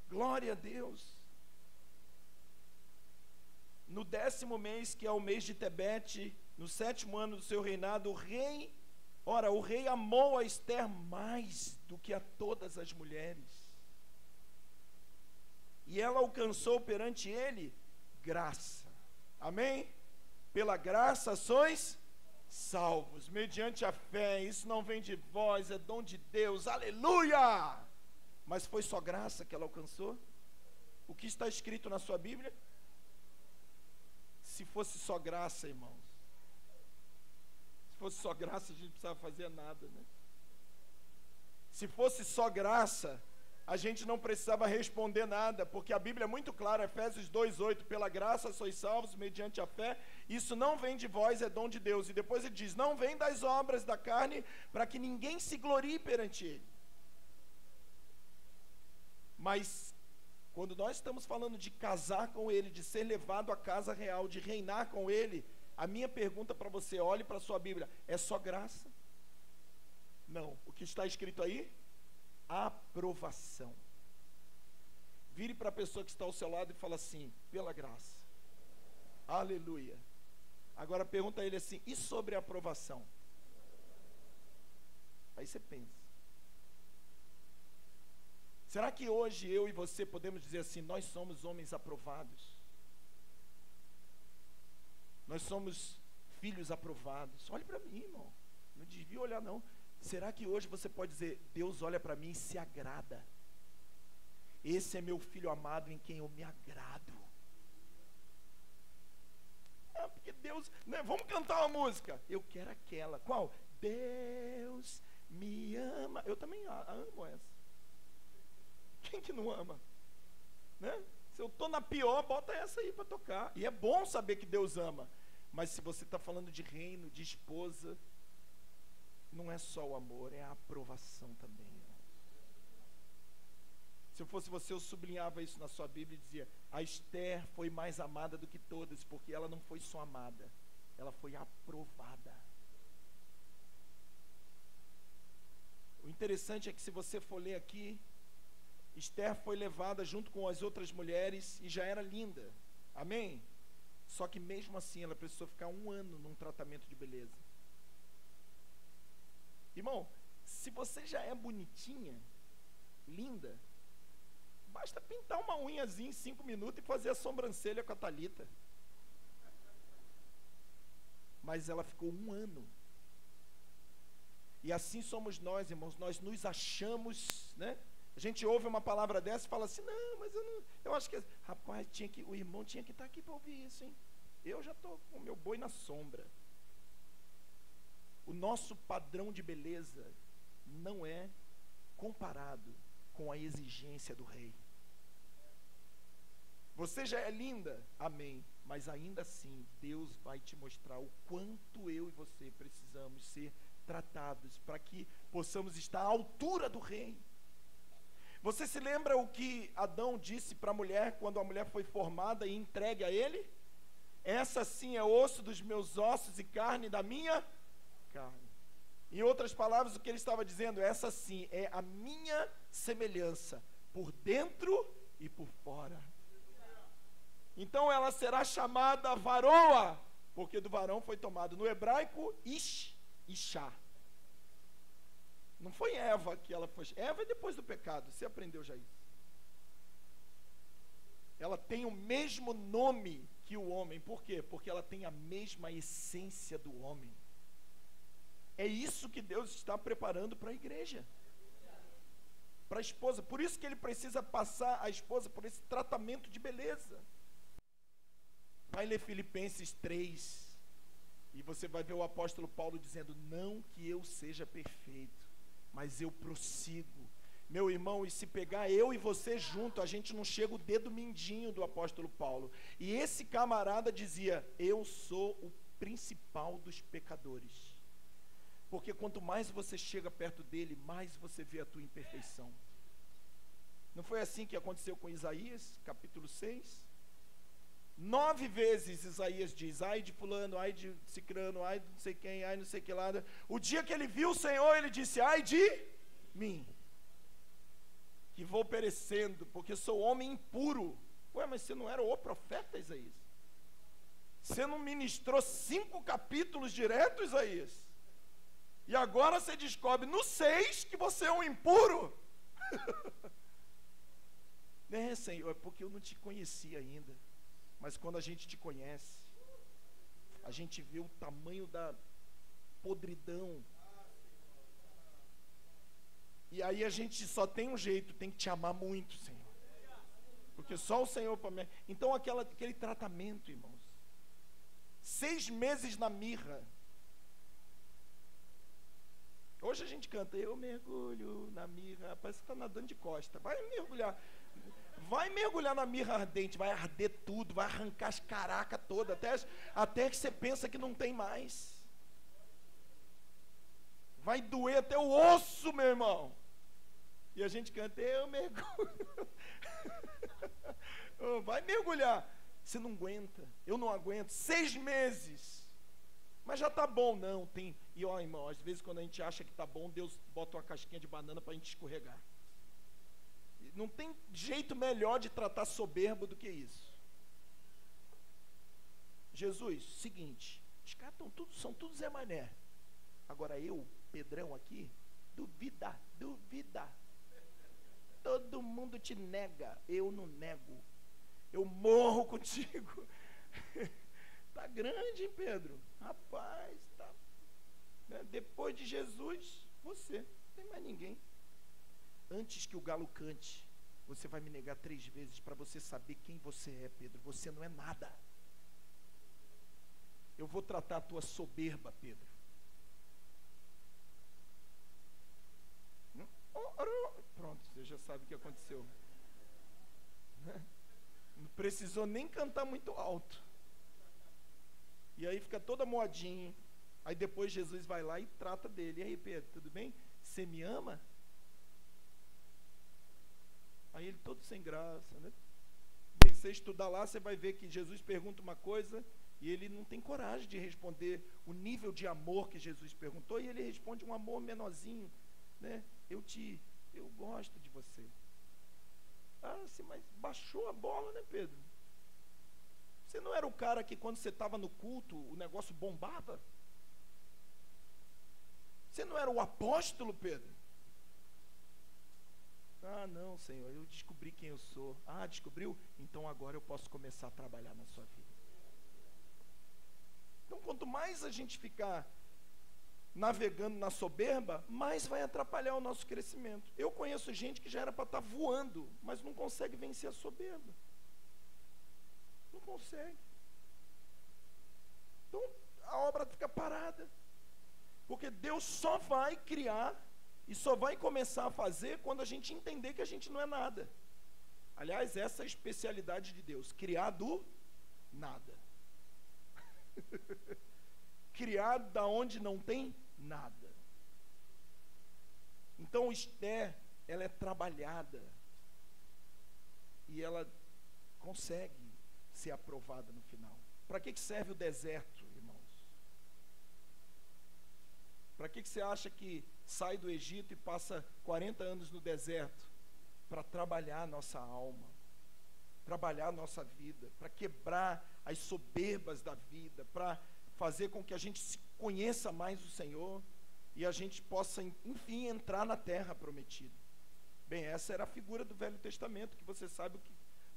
Glória a Deus. No 10º mês, que é o mês de Tebete, no 7º ano do seu reinado, o rei amou a Esther mais do que a todas as mulheres. E ela alcançou perante ele graça. Amém? Pela graça sois salvos, mediante a fé. Isso não vem de vós, é dom de Deus, aleluia! Mas foi só graça que ela alcançou? O que está escrito na sua Bíblia? Se fosse só graça, irmãos, se fosse só graça, a gente não precisava fazer nada, né? Se fosse só graça, a gente não precisava responder nada, porque a Bíblia é muito clara, Efésios 2:8, pela graça sois salvos mediante a fé, isso não vem de vós, é dom de Deus. E depois ele diz: não vem das obras da carne, para que ninguém se glorie perante ele. Mas quando nós estamos falando de casar com ele, de ser levado à casa real, de reinar com ele, a minha pergunta para você: olhe para a sua Bíblia, é só graça? Não. O que está escrito aí? Aprovação. Vire para a pessoa que está ao seu lado e fala assim: pela graça. Aleluia. Agora pergunta a ele assim: e sobre a aprovação? Aí você pensa. Será que hoje eu e você podemos dizer assim: nós somos homens aprovados? Nós somos filhos aprovados? Olhe para mim, irmão. Não desvia olhar, não. Será que hoje você pode dizer: Deus olha para mim e se agrada? Esse é meu filho amado em quem eu me agrado. Porque Deus, né? Vamos cantar uma música. Eu quero aquela. Qual? Deus me ama. Eu também amo essa. Quem que não ama? Né? Se eu estou na pior, bota essa aí para tocar. E é bom saber que Deus ama. Mas se você está falando de reino, de esposa, não é só o amor, é a aprovação também. Se eu fosse você, eu sublinhava isso na sua Bíblia e dizia: a Esther foi mais amada do que todas, porque ela não foi só amada, ela foi aprovada. O interessante é que, se você for ler aqui, Esther foi levada junto com as outras mulheres e já era linda, amém? Só que mesmo assim ela precisou ficar 1 ano num tratamento de beleza. Irmão, se você já é bonitinha, linda, basta pintar uma unhazinha em 5 minutos e fazer a sobrancelha com a Thalita. Mas ela ficou 1 ano. E assim somos nós, irmãos. Nós nos achamos, né? A gente ouve uma palavra dessa e fala assim: não, mas eu acho que, rapaz, o irmão tinha que estar aqui para ouvir isso, hein? Eu já estou com o meu boi na sombra. O nosso padrão de beleza não é comparado com a exigência do rei. Você já é linda, amém, mas ainda assim Deus vai te mostrar o quanto eu e você precisamos ser tratados para que possamos estar à altura do rei. Você se lembra o que Adão disse para a mulher quando a mulher foi formada e entregue a ele? Essa sim é osso dos meus ossos e carne da minha carne. Em outras palavras, o que ele estava dizendo: essa sim é a minha semelhança, por dentro e por fora. Então ela será chamada varoa, porque do varão foi tomado, no hebraico, Ishá. Não foi Eva que ela foi. Eva é depois do pecado, você aprendeu já isso. Ela tem o mesmo nome que o homem. Por quê? Porque ela tem a mesma essência do homem. É isso que Deus está preparando para a igreja, para a esposa. Por isso que ele precisa passar a esposa por esse tratamento de beleza. Vai ler Filipenses 3 e você vai ver o apóstolo Paulo dizendo: não que eu seja perfeito, mas eu prossigo. Meu irmão, e se pegar eu e você junto, a gente não chega o dedo mindinho do apóstolo Paulo. E esse camarada dizia: eu sou o principal dos pecadores. Porque quanto mais você chega perto dele, mais você vê a tua imperfeição. Não foi assim que aconteceu com Isaías, capítulo 6? 9 vezes Isaías diz: ai de fulano, ai de cicrano, ai de não sei quem, ai não sei que lá. O dia que ele viu o Senhor, ele disse: ai de mim, que vou perecendo, porque sou homem impuro. Ué, mas você não era o profeta, Isaías? Você não ministrou 5 capítulos direto, Isaías? E agora você descobre no 6 que você é um impuro? É, Senhor, é porque eu não te conhecia ainda. Mas quando a gente te conhece, a gente vê o tamanho da podridão. E aí a gente só tem um jeito: tem que te amar muito, Senhor. Porque só o Senhor para mim. Então aquele tratamento, irmãos. 6 meses na mirra. Hoje a gente canta: eu mergulho na mirra. Parece que está nadando de costa. Vai mergulhar. Vai mergulhar na mirra ardente, vai arder tudo, vai arrancar as caracas todas, até que você pensa que não tem mais. Vai doer até o osso, meu irmão. E a gente canta: eu mergulho. Vai mergulhar. Você não aguenta, eu não aguento. 6 meses. Mas já está bom, não. Tem. E ó, irmão, às vezes quando a gente acha que está bom, Deus bota uma casquinha de banana para a gente escorregar. não tem jeito melhor de tratar soberbo do que isso. Jesus, seguinte, os caras são todos Zé Mané. Agora eu, Pedrão aqui, duvida. Todo mundo te nega, eu não nego. Eu morro contigo. Tá grande, hein, Pedro? Rapaz, tá. Depois de Jesus, você, não tem mais ninguém. Antes que o galo cante, você vai me negar 3 vezes para você saber quem você é, Pedro. Você não é nada. Eu vou tratar a tua soberba, Pedro. Pronto, você já sabe o que aconteceu. Não precisou nem cantar muito alto. E aí fica toda moadinha. Aí depois Jesus vai lá e trata dele. E aí, Pedro, tudo bem? Você me ama? Aí ele todo sem graça, né? Se você estudar lá, você vai ver que Jesus pergunta uma coisa e ele não tem coragem de responder o nível de amor que Jesus perguntou, e ele responde um amor menorzinho, né? Eu gosto de você. Ah, sim, mas baixou a bola, né, Pedro? Você não era o cara que quando você estava no culto, o negócio bombava? Você não era o apóstolo, Pedro? Ah, não, Senhor, eu descobri quem eu sou. Ah, descobriu? Então agora eu posso começar a trabalhar na sua vida. Então, quanto mais a gente ficar navegando na soberba, mais vai atrapalhar o nosso crescimento. Eu conheço gente que já era para estar voando, mas não consegue vencer a soberba. Não consegue. Então, a obra fica parada. Porque Deus só vai criar e só vai começar a fazer quando a gente entender que a gente não é nada. Aliás, essa é a especialidade de Deus, criar do nada. Criar da onde não tem nada. Então, Esther, ela é trabalhada e ela consegue ser aprovada no final. Para que serve o deserto, irmãos? Para que você acha que sai do Egito e passa 40 anos no deserto? Para trabalhar a nossa alma, trabalhar a nossa vida, para quebrar as soberbas da vida, para fazer com que a gente conheça mais o Senhor e a gente possa, enfim, entrar na terra prometida. Bem, essa era a figura do Velho Testamento, que você sabe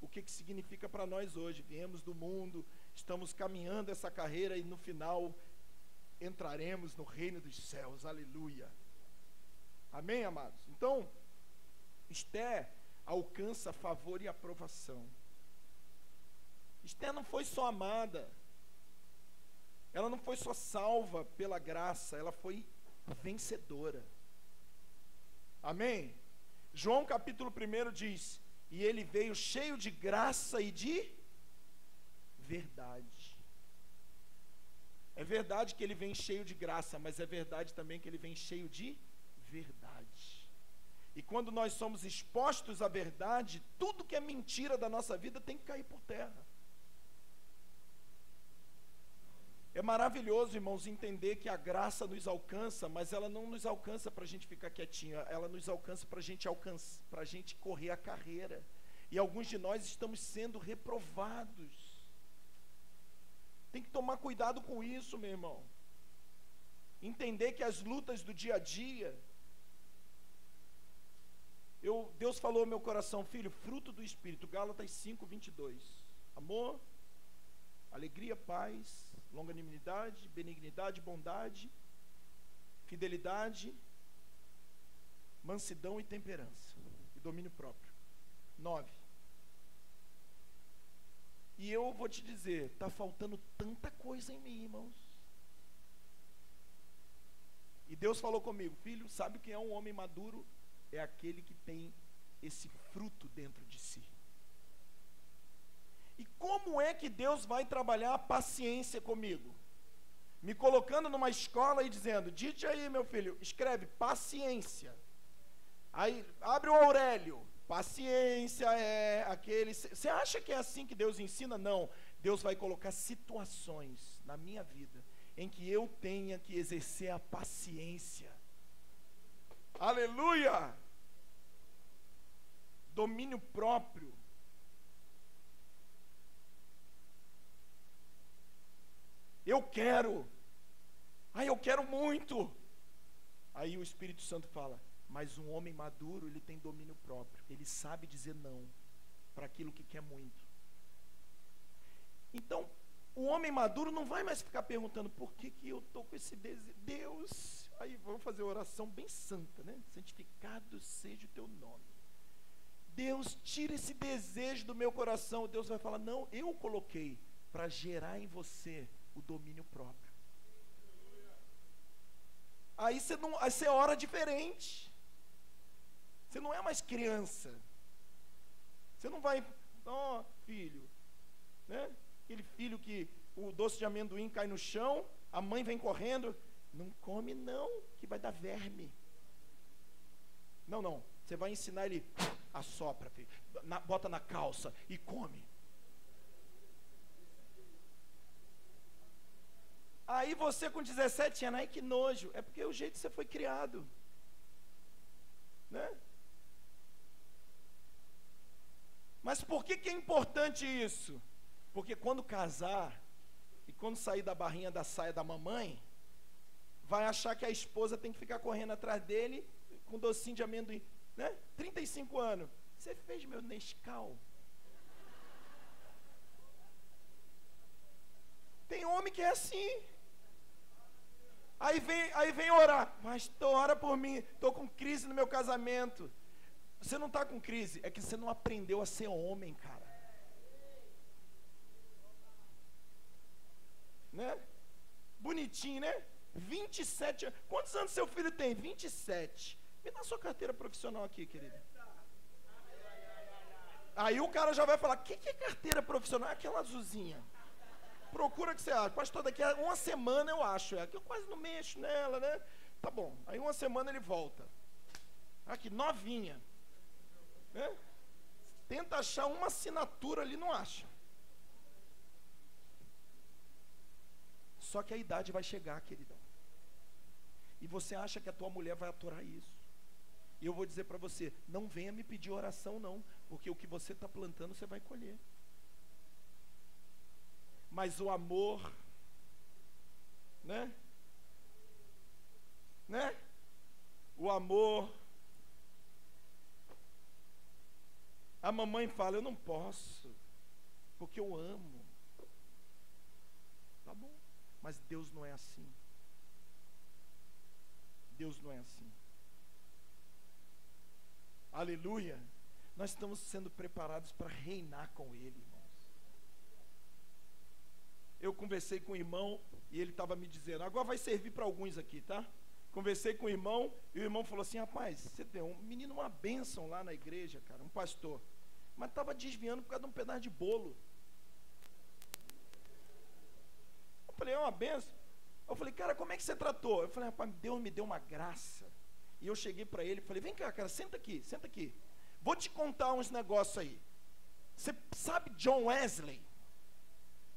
o que significa para nós hoje. Viemos do mundo, estamos caminhando essa carreira e no final entraremos no reino dos céus. Aleluia. Amém, amados? Então, Esther alcança favor e aprovação. Esther não foi só amada, ela não foi só salva pela graça, ela foi vencedora. Amém? João capítulo 1 diz: e ele veio cheio de graça e de verdade. É verdade que ele vem cheio de graça, mas é verdade também que ele vem cheio de verdade. E quando nós somos expostos à verdade, tudo que é mentira da nossa vida tem que cair por terra. É maravilhoso, irmãos, entender que a graça nos alcança, mas ela não nos alcança para a gente ficar quietinho, ela nos alcança para a gente correr a carreira. E alguns de nós estamos sendo reprovados. Tem que tomar cuidado com isso, meu irmão. Entender que as lutas do dia a dia, Deus falou ao meu coração, filho, fruto do Espírito, Gálatas 5:22, amor, alegria, paz, longanimidade, benignidade, bondade, fidelidade, mansidão e temperança, e domínio próprio. 9. E eu vou te dizer, está faltando tanta coisa em mim, irmãos. E Deus falou comigo, filho, sabe quem é um homem maduro? É aquele que tem esse fruto dentro de si. E como é que Deus vai trabalhar a paciência comigo? Me colocando numa escola e dizendo, dite aí, meu filho, escreve paciência. Aí abre o Aurélio, paciência é aquele... Você acha que é assim que Deus ensina? Não. Deus vai colocar situações na minha vida em que eu tenha que exercer a paciência. Aleluia! domínio próprio. Eu quero. Eu quero muito. Aí o Espírito Santo fala, mas um homem maduro, ele tem domínio próprio. Ele sabe dizer não para aquilo que quer muito. Então, o homem maduro não vai mais ficar perguntando, por que eu estou com esse desejo? Deus, aí vamos fazer uma oração bem santa, né? Santificado seja o teu nome. Deus, tira esse desejo do meu coração. Deus vai falar, não, eu coloquei para gerar em você o domínio próprio. Aí você ora diferente. Você não é mais criança. Você não vai, filho, né? Aquele filho que o doce de amendoim cai no chão, a mãe vem correndo, não come não, que vai dar verme. Não, você vai ensinar ele, assopra, filho, bota na calça e come. Aí você com 17 anos, que nojo, é porque é o jeito que você foi criado, né? Mas por que é importante isso? Porque quando casar, e quando sair da barrinha da saia da mamãe, vai achar que a esposa tem que ficar correndo atrás dele, com docinho de amendoim, né? 35 anos, você fez meu Nescau? Tem homem que é assim. Aí vem orar, mas ora por mim, estou com crise no meu casamento. Você não está com crise, é que você não aprendeu a ser homem, cara. Né? Bonitinho, né? 27 anos. Quantos anos seu filho tem? 27. Me dá sua carteira profissional aqui, querido. Aí o cara já vai falar, o que é carteira profissional? É aquela azulzinha. Procura que você acha. Pastor, daqui a uma semana eu acho. É que eu quase não mexo nela, né? Tá bom. Aí uma semana ele volta. Aqui, novinha. Né? Tenta achar uma assinatura ali, não acha. Só que a idade vai chegar, queridão. E você acha que a tua mulher vai aturar isso. E eu vou dizer para você, não venha me pedir oração não, porque o que você está plantando, você vai colher. Mas o amor, né? O amor. A mamãe fala, eu não posso, porque eu amo. Tá bom, mas Deus não é assim. Deus não é assim. Aleluia. Nós estamos sendo preparados para reinar com Ele, irmãos. Eu conversei com o irmão e ele estava me dizendo, agora vai servir para alguns aqui, tá? Conversei com o irmão e o irmão falou assim, rapaz, você deu um menino uma bênção lá na igreja, cara, um pastor, mas estava desviando por causa de um pedaço de bolo. Eu falei, é uma bênção? Eu falei, cara, como é que você tratou? Eu falei, rapaz, Deus me deu uma graça. E eu cheguei para ele e falei, vem cá, cara, senta aqui. Vou te contar uns negócios aí. Você sabe John Wesley?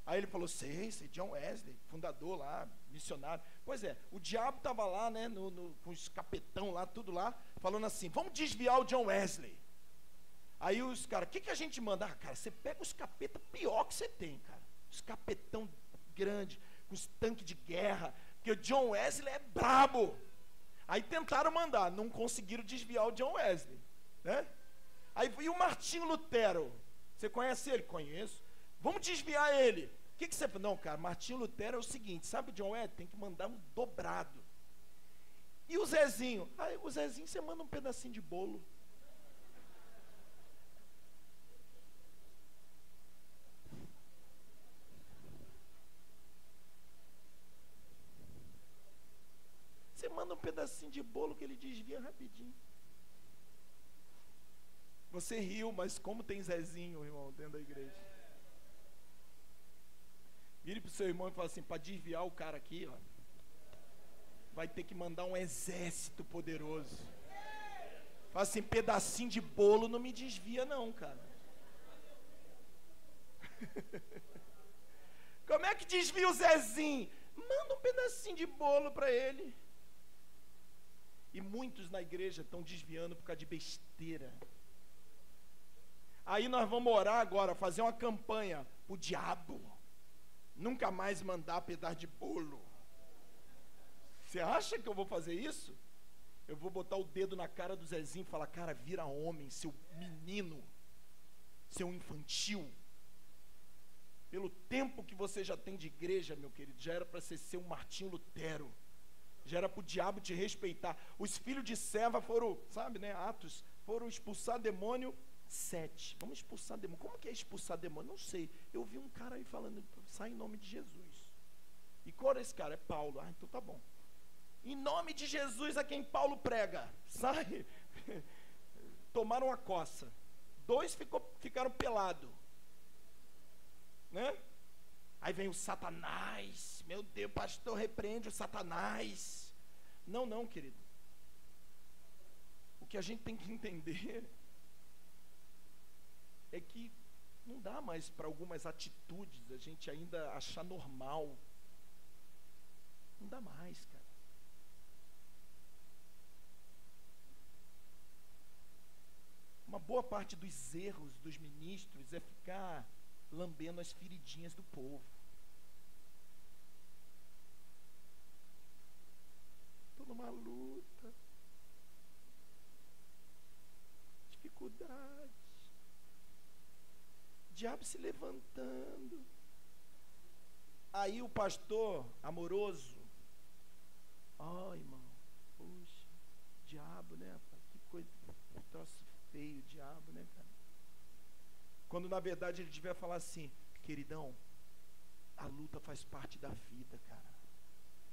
Aí ele falou, sei, John Wesley, fundador lá, missionário. Pois é, o diabo estava lá, né, com os capetão lá, tudo lá, falando assim, vamos desviar o John Wesley. Aí os caras, o que a gente manda? Ah, cara, você pega os capeta pior que você tem, cara. Os capetão grande, com os tanques de guerra, porque o John Wesley é brabo. Aí tentaram mandar, não conseguiram desviar o John Wesley, né? Aí e o Martinho Lutero, você conhece ele? Conheço. Vamos desviar ele. O que você... Não, cara, Martinho Lutero é o seguinte, sabe o John Wesley? Tem que mandar um dobrado. E o Zezinho? Aí o Zezinho você manda um pedacinho de bolo. Você manda um pedacinho de bolo que ele desvia rapidinho. Você riu, mas como tem Zezinho, irmão, dentro da igreja? Vire para o seu irmão e fala assim, para desviar o cara aqui, ó, vai ter que mandar um exército poderoso. Fala assim, pedacinho de bolo não me desvia não, cara. Como é que desvia o Zezinho? Manda um pedacinho de bolo para ele. E muitos na igreja estão desviando por causa de besteira. Aí nós vamos orar agora, fazer uma campanha pro diabo nunca mais mandar pedaço de bolo. Você acha que eu vou fazer isso? Eu vou botar o dedo na cara do Zezinho e falar: cara, vira homem, seu menino, seu infantil. Pelo tempo que você já tem de igreja, meu querido, já era para você ser um Martinho Lutero. Já era para o diabo te respeitar. Os filhos de Seva foram, sabe, né, Atos, foram expulsar demônio 7. Vamos expulsar demônio. Como que é expulsar demônio? Não sei. Eu vi um cara aí falando: sai em nome de Jesus. E qual era esse cara? É Paulo. Ah, então tá bom. Em nome de Jesus a quem Paulo prega. Sai. Tomaram uma coça. 2 ficaram pelados. Né? Aí vem o Satanás. Meu Deus, pastor, repreende o Satanás. Não, não, querido. O que a gente tem que entender é que não dá mais para algumas atitudes a gente ainda achar normal. Não dá mais, cara. Uma boa parte dos erros dos ministros é ficar lambendo as feridinhas do povo. Estou numa luta, dificuldade, diabo se levantando. Aí o pastor amoroso: ó, irmão, puxa, diabo, né, rapaz? Que coisa, que troço feio, diabo, né, cara? Quando na verdade ele devia falar assim: queridão, a luta faz parte da vida, cara.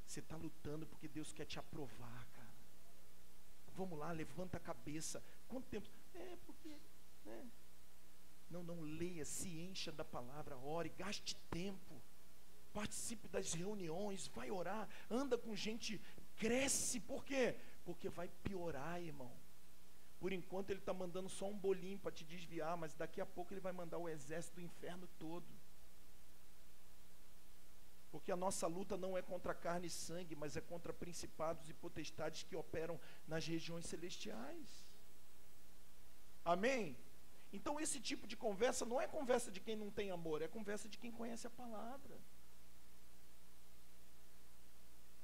Você está lutando porque Deus quer te aprovar, cara. Vamos lá, levanta a cabeça. Quanto tempo? É, porque, né? Não, leia, se encha da palavra, ore, gaste tempo. Participe das reuniões, vai orar, anda com gente, cresce. Por quê? Porque vai piorar, irmão. Por enquanto ele está mandando só um bolinho para te desviar, mas daqui a pouco ele vai mandar o exército do inferno todo. Porque a nossa luta não é contra carne e sangue, mas é contra principados e potestades que operam nas regiões celestiais. Amém? Então esse tipo de conversa não é conversa de quem não tem amor, é conversa de quem conhece a palavra.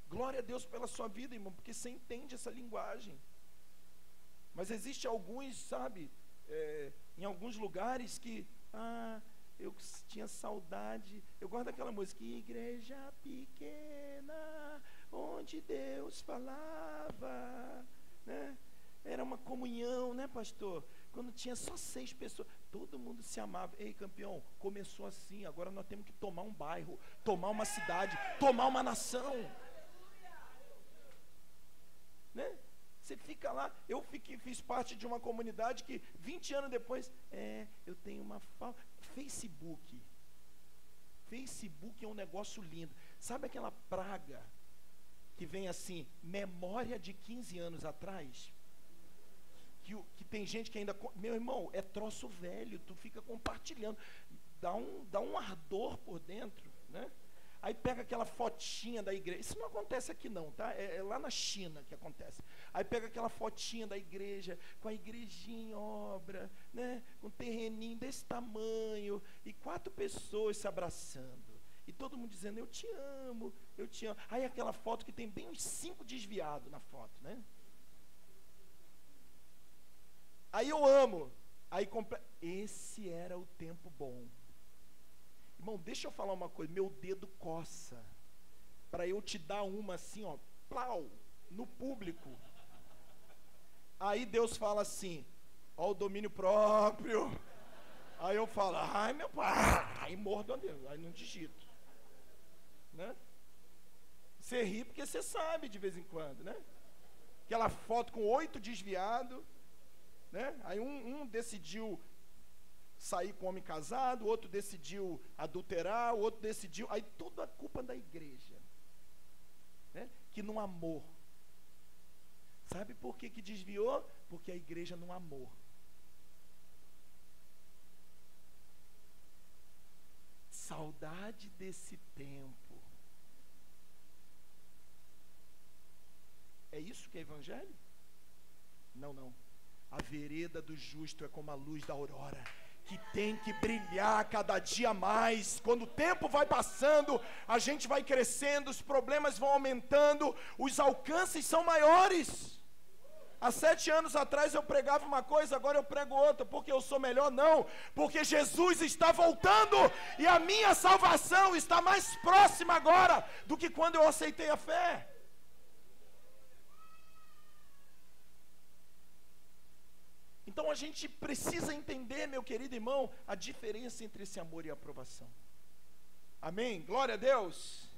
Glória a Deus pela sua vida, irmão, porque você entende essa linguagem. Mas existe alguns, sabe, em alguns lugares que, eu tinha saudade. Eu gosto daquela música: igreja pequena, onde Deus falava, né? Era uma comunhão, né, pastor? Quando tinha só 6 pessoas, todo mundo se amava. Ei, campeão, começou assim, agora nós temos que tomar um bairro, tomar uma cidade, tomar uma nação, né? Você fica lá. Eu fiz parte de uma comunidade que 20 anos depois, eu tenho uma falta. Facebook é um negócio lindo. Sabe aquela praga que vem assim, memória de 15 anos atrás? Que tem gente que ainda... Meu irmão, é troço velho, tu fica compartilhando. Dá um ardor por dentro, né? Aí pega aquela fotinha da igreja. Isso não acontece aqui não, tá? É lá na China que acontece. Aí pega aquela fotinha da igreja, com a igrejinha em obra, né? Com um terreninho desse tamanho, e 4 pessoas se abraçando. E todo mundo dizendo: eu te amo, eu te amo. Aí aquela foto que tem bem uns 5 desviados na foto, né? Aí eu amo. Aí esse era o tempo bom. Irmão, deixa eu falar uma coisa. Meu dedo coça para eu te dar uma assim, ó, plau, no público. Aí Deus fala assim: ó, o domínio próprio. Aí eu falo: ai, meu pai. Aí mordo a Deus, aí não digito, né? Você ri porque você sabe de vez em quando, né? Aquela foto com 8 desviados, né? Aí um decidiu sair com homem casado, o outro decidiu adulterar, o outro decidiu... Aí tudo é culpa da igreja, né? Que não amou. Sabe por que desviou? Porque a igreja não amou. Saudade desse tempo. É isso que é evangelho? Não. A vereda do justo é como a luz da aurora, que tem que brilhar cada dia mais. Quando o tempo vai passando, a gente vai crescendo, os problemas vão aumentando, os alcances são maiores. Há 7 anos atrás eu pregava uma coisa, agora eu prego outra. Porque eu sou melhor? Não. Porque Jesus está voltando e a minha salvação está mais próxima agora do que quando eu aceitei a fé. Então a gente precisa entender, meu querido irmão, a diferença entre esse amor e a aprovação. Amém? Glória a Deus.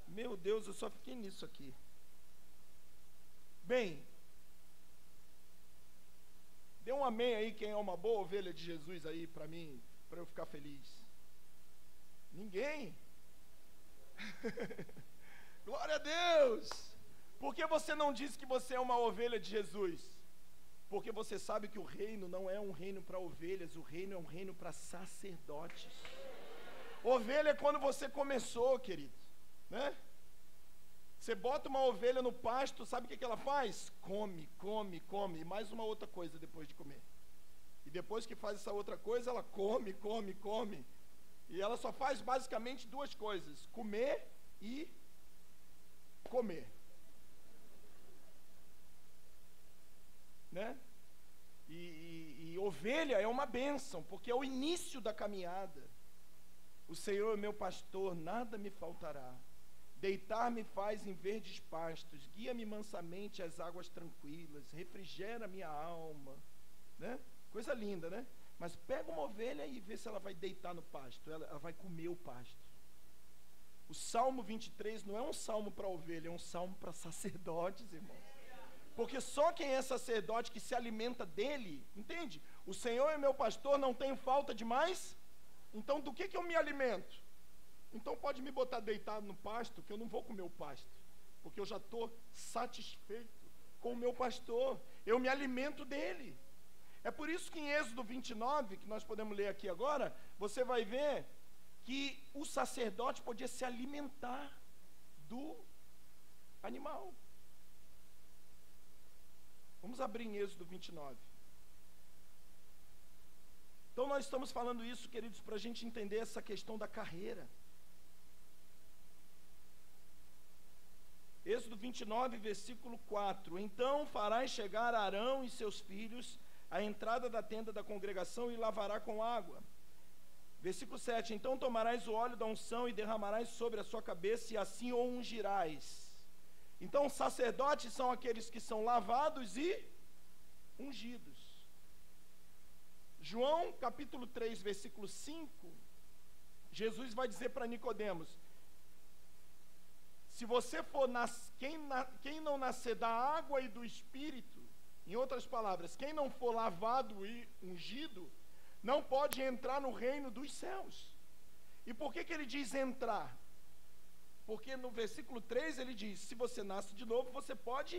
Meu Deus, eu só fiquei nisso aqui. Bem, dê um amém aí quem é uma boa ovelha de Jesus aí para mim, para eu ficar feliz. Ninguém? Glória a Deus. Por que você não diz que você é uma ovelha de Jesus? Porque você sabe que o reino não é um reino para ovelhas, o reino é um reino para sacerdotes. Ovelha é quando você começou, querido, né? Você bota uma ovelha no pasto, sabe o que ela faz? Come, come, come, e mais uma outra coisa depois de comer. E depois que faz essa outra coisa, ela come, come, come. E ela só faz basicamente 2 coisas: comer e comer. Né? E ovelha é uma bênção, porque é o início da caminhada. O Senhor é meu pastor, nada me faltará. Deitar-me faz em verdes pastos, guia-me mansamente às águas tranquilas, refrigera minha alma. Né? Coisa linda, né? Mas pega uma ovelha e vê se ela vai deitar no pasto, ela vai comer o pasto. O Salmo 23 não é um salmo para ovelha, é um salmo para sacerdotes, irmãos. Porque só quem é sacerdote que se alimenta dele, entende? O Senhor é meu pastor, não tenho falta de mais. Então do que eu me alimento? Então pode me botar deitado no pasto, que eu não vou comer o pasto. Porque eu já estou satisfeito com o meu pastor. Eu me alimento dele. É por isso que em Êxodo 29, que nós podemos ler aqui agora, você vai ver que o sacerdote podia se alimentar do animal. Vamos abrir em Êxodo 29. Então nós estamos falando isso, queridos, para a gente entender essa questão da carreira. Êxodo 29, versículo 4. Então farás chegar Arão e seus filhos à entrada da tenda da congregação e lavará com água. Versículo 7. Então tomarás o óleo da unção e derramarás sobre a sua cabeça e assim o ungirás. Então, sacerdotes são aqueles que são lavados e ungidos. João, capítulo 3, versículo 5, Jesus vai dizer para Nicodemos: se você for, quem não nascer da água e do Espírito, em outras palavras, quem não for lavado e ungido, não pode entrar no reino dos céus. E por que ele diz entrar? Porque no versículo 3 ele diz: se você nasce de novo, você pode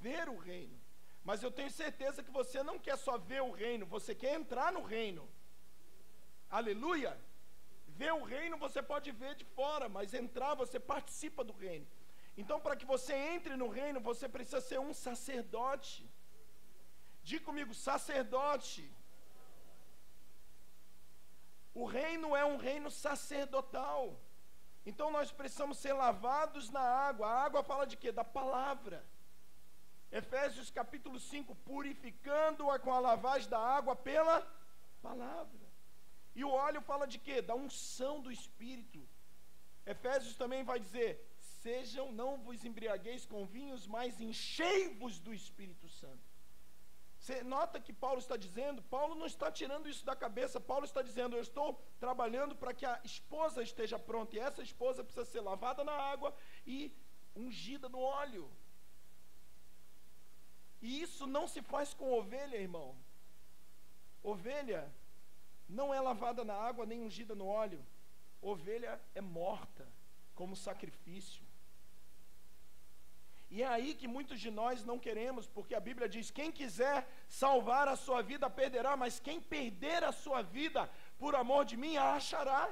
ver o reino. Mas eu tenho certeza que você não quer só ver o reino, você quer entrar no reino. Aleluia! Ver o reino você pode ver de fora, mas entrar você participa do reino. Então, para que você entre no reino, você precisa ser um sacerdote. Diga comigo, sacerdote. O reino é um reino sacerdotal. Então nós precisamos ser lavados na água. A água fala de quê? Da palavra. Efésios capítulo 5, purificando-a com a lavagem da água pela palavra. E o óleo fala de quê? Da unção do Espírito. Efésios também vai dizer: sejam, não vos embriagueis com vinhos, mas enchei-vos do Espírito Santo. Você nota que Paulo está dizendo, Paulo não está tirando isso da cabeça, Paulo está dizendo: eu estou trabalhando para que a esposa esteja pronta, e essa esposa precisa ser lavada na água e ungida no óleo. E isso não se faz com ovelha, irmão. Ovelha não é lavada na água nem ungida no óleo. Ovelha é morta como sacrifício. E é aí que muitos de nós não queremos, porque a Bíblia diz: quem quiser salvar a sua vida perderá, mas quem perder a sua vida por amor de mim a achará.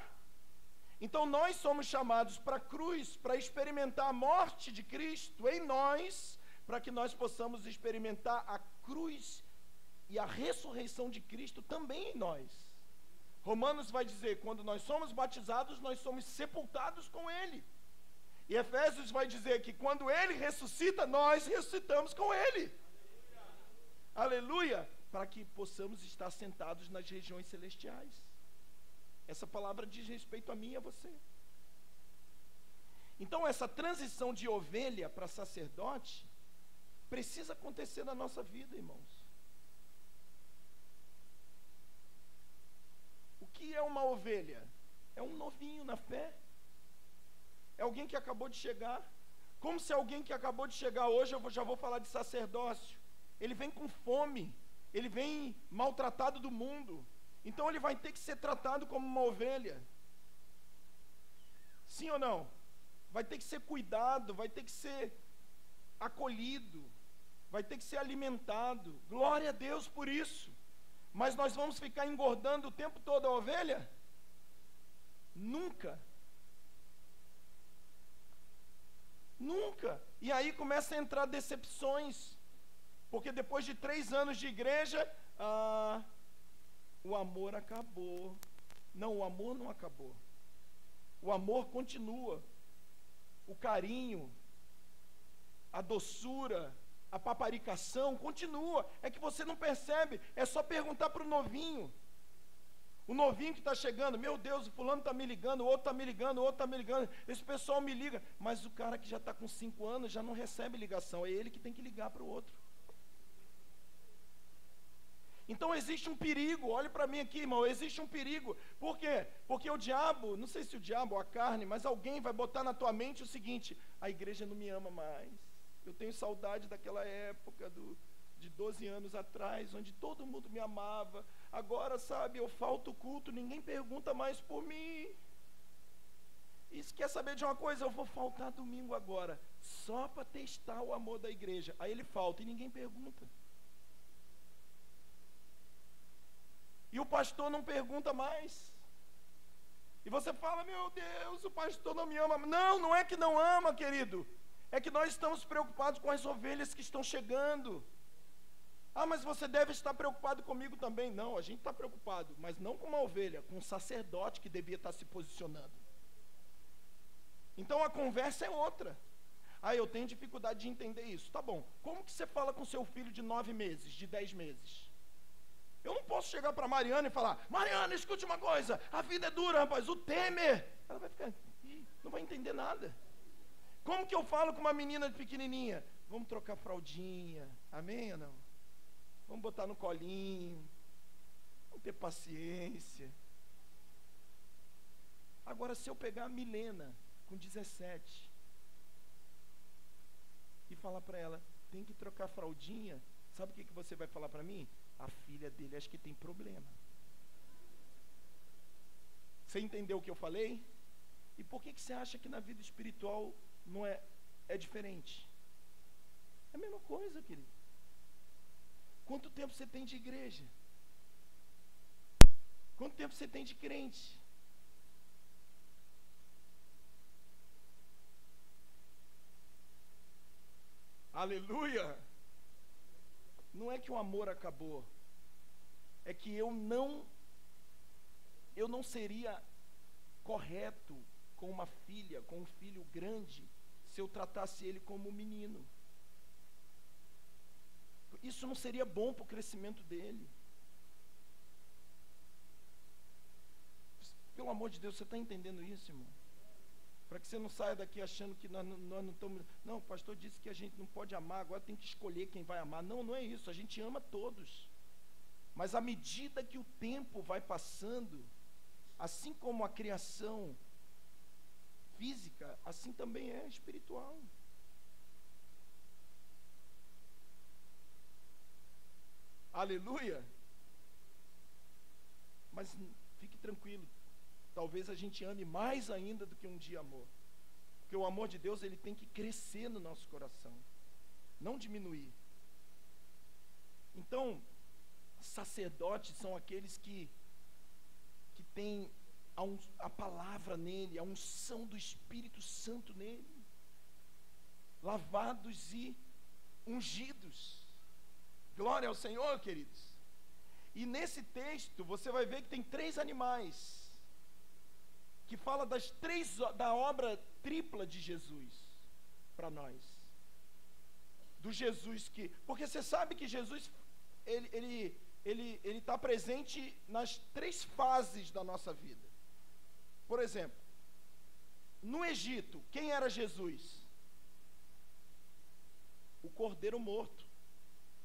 Então nós somos chamados para a cruz, para experimentar a morte de Cristo em nós, para que nós possamos experimentar a cruz e a ressurreição de Cristo também em nós. Romanos vai dizer, quando nós somos batizados, nós somos sepultados com Ele. E Efésios vai dizer que quando Ele ressuscita, nós ressuscitamos com Ele. Aleluia! Para que possamos estar sentados nas regiões celestiais. Essa palavra diz respeito a mim e a você. Então, essa transição de ovelha para sacerdote precisa acontecer na nossa vida, irmãos. O que é uma ovelha? É um novinho na fé. É alguém que acabou de chegar. Como se alguém que acabou de chegar hoje, já vou falar de sacerdócio. Ele vem com fome. Ele vem maltratado do mundo. Então ele vai ter que ser tratado como uma ovelha. Sim ou não? Vai ter que ser cuidado, vai ter que ser acolhido, vai ter que ser alimentado. Glória a Deus por isso. Mas nós vamos ficar engordando o tempo todo a ovelha? Nunca. Nunca. E aí começa a entrar decepções. Porque depois de 3 anos de igreja, o amor acabou. Não, o amor não acabou. O amor continua. O carinho, a doçura, a paparicação continua. É que você não percebe. É só perguntar para o novinho. O novinho que está chegando, meu Deus, o fulano está me ligando, o outro está me ligando, o outro está me ligando, esse pessoal me liga. Mas o cara que já está com 5 anos já não recebe ligação. É ele que tem que ligar para o outro. Então existe um perigo, olhe para mim aqui, irmão, existe um perigo. Por quê? Porque o diabo, não sei se o diabo ou a carne, mas alguém vai botar na tua mente o seguinte: a igreja não me ama mais. Eu tenho saudade daquela época de 12 anos atrás, onde todo mundo me amava. Agora, sabe, eu falto culto, ninguém pergunta mais por mim. E se quer saber de uma coisa, eu vou faltar domingo agora, só para testar o amor da igreja. Aí ele falta e ninguém pergunta. E o pastor não pergunta mais. E você fala, meu Deus, o pastor não me ama. Não, não é que não ama, querido. É que nós estamos preocupados com as ovelhas que estão chegando. Ah, mas você deve estar preocupado comigo também. Não, a gente está preocupado, mas não com uma ovelha, com um sacerdote que devia estar se posicionando. Então a conversa é outra. Ah, eu tenho dificuldade de entender isso. Tá bom, como que você fala com seu filho de 9 meses, de 10 meses? Eu não posso chegar para a Mariana e falar, Mariana, escute uma coisa, a vida é dura, rapaz, o Temer. Ela vai ficar, não vai entender nada. Como que eu falo com uma menina pequenininha? Vamos trocar fraldinha, amém ou não? Vamos botar no colinho, vamos ter paciência. Agora, se eu pegar a Milena, com 17, e falar para ela, tem que trocar fraldinha, sabe o que você vai falar para mim? A filha dele acho que tem problema. Você entendeu o que eu falei? E por que você acha que na vida espiritual não é diferente? É a mesma coisa, querido. Quanto tempo você tem de igreja? Quanto tempo você tem de crente? Aleluia! Não é que o amor acabou, é que eu não seria correto com uma filha, com um filho grande, se eu tratasse ele como um menino. Isso não seria bom para o crescimento dele. Pelo amor de Deus, você está entendendo isso, irmão? Para que você não saia daqui achando que nós não estamos... Não, o pastor disse que a gente não pode amar, agora tem que escolher quem vai amar. Não, não é isso, a gente ama todos. Mas à medida que o tempo vai passando, assim como a criação física, assim também é espiritual. Aleluia! Mas fique tranquilo, talvez a gente ame mais ainda do que um dia amou. Porque o amor de Deus, ele tem que crescer no nosso coração, não diminuir. Então, sacerdotes são aqueles que têm a palavra nele, a unção do Espírito Santo nele, lavados e ungidos. Glória ao Senhor, queridos. E nesse texto, você vai ver que tem 3 animais, que fala da obra tripla de Jesus, para nós. Do Jesus que... Porque você sabe que Jesus, ele está presente nas 3 fases da nossa vida. Por exemplo, no Egito, quem era Jesus? O cordeiro morto,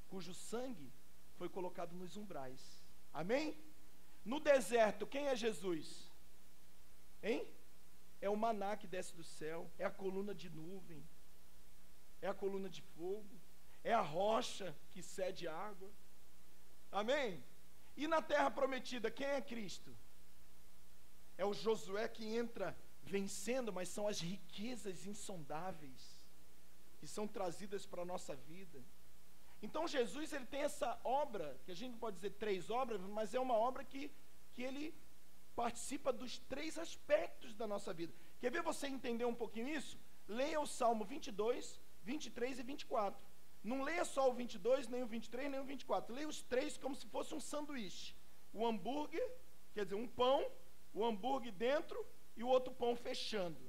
cujo sangue foi colocado nos umbrais. Amém? No deserto, quem é Jesus? Hein? É o maná que desce do céu, é a coluna de nuvem, é a coluna de fogo, é a rocha que cede água. Amém? E na terra prometida, quem é Cristo? É o Josué que entra vencendo, mas são as riquezas insondáveis que são trazidas para a nossa vida. Então Jesus, ele tem essa obra, que a gente não pode dizer 3 obras, mas é uma obra que ele participa dos 3 aspectos da nossa vida. Quer ver você entender um pouquinho isso? Leia o Salmo 22, 23 e 24. Não leia só o 22, nem o 23, nem o 24. Leia os 3 como se fosse um sanduíche. O hambúrguer, quer dizer, um pão, o hambúrguer dentro e o outro pão fechando.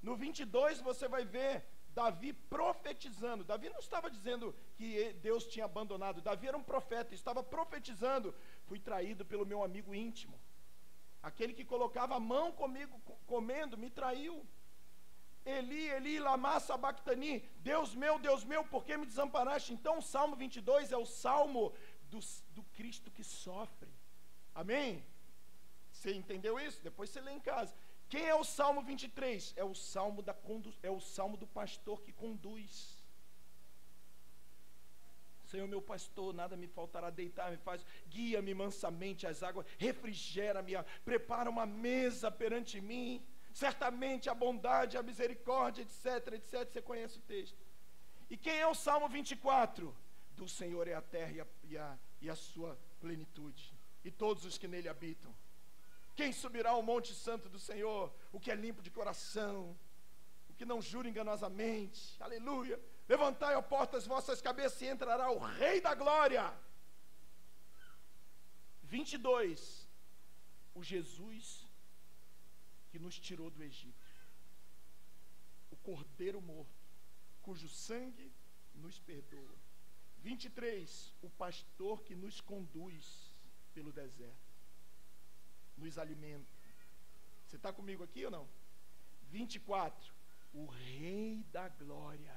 No 22 você vai ver Davi profetizando. Davi não estava dizendo que Deus tinha abandonado. Davi era um profeta, estava profetizando. Fui traído pelo meu amigo íntimo. Aquele que colocava a mão comigo comendo, me traiu. Eli, Eli, lama sabactani, Deus meu, por que me desamparaste? Então o Salmo 22 é o Salmo do Cristo que sofre. Amém? Você entendeu isso? Depois você lê em casa. Quem é o Salmo 23? É o Salmo do pastor que conduz. Senhor meu pastor, nada me faltará, deitar-me faz, guia-me mansamente às águas, refrigera-me, prepara uma mesa perante mim, certamente a bondade, a misericórdia, etc, etc, você conhece o texto. E quem é o Salmo 24? Do Senhor é a terra e a sua plenitude, e todos os que nele habitam. Quem subirá ao monte santo do Senhor? O que é limpo de coração, o que não jura enganosamente. Aleluia. Levantai, ó portas, vossas cabeças, e entrará o Rei da Glória. 22. O Jesus que nos tirou do Egito. O Cordeiro morto, cujo sangue nos perdoa. 23. O pastor que nos conduz pelo deserto, nos alimenta. Você está comigo aqui ou não? 24. O Rei da Glória,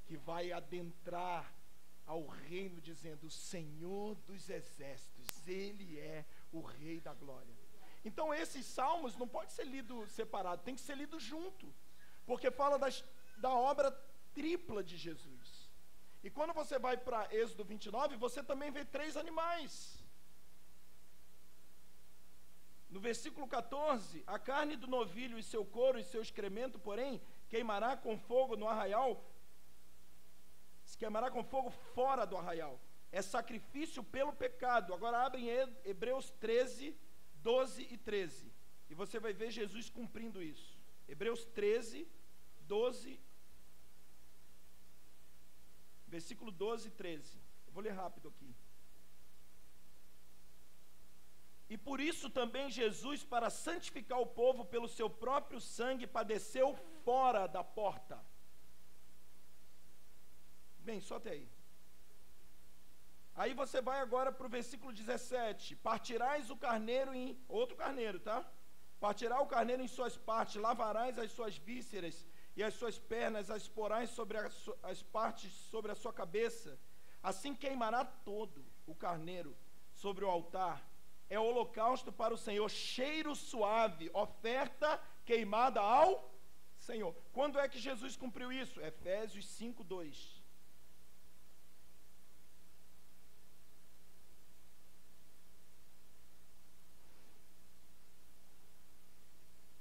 que vai adentrar ao reino dizendo: o Senhor dos Exércitos, Ele é o Rei da Glória. Então esses salmos não pode ser lido separado, tem que ser lido junto, porque fala da obra tripla de Jesus. E quando você vai para Êxodo 29, você também vê 3 animais. No versículo 14, a carne do novilho e seu couro e seu excremento, porém, queimará com fogo no arraial, se queimará com fogo fora do arraial. É sacrifício pelo pecado. Agora abre em Hebreus 13, 12 e 13. E você vai ver Jesus cumprindo isso. Hebreus 13, 12, versículo 12 e 13. Eu vou ler rápido aqui. E por isso também Jesus, para santificar o povo pelo seu próprio sangue, padeceu fora da porta. Bem, só até aí. Aí você vai agora para o versículo 17. Partirás o carneiro em... Outro carneiro, tá? Partirá o carneiro em suas partes, lavarás as suas vísceras e as suas pernas, as porás sobre as partes sobre a sua cabeça. Assim queimará todo o carneiro sobre o altar. É holocausto para o Senhor, cheiro suave, oferta queimada ao Senhor. Quando é que Jesus cumpriu isso? Efésios 5, 2.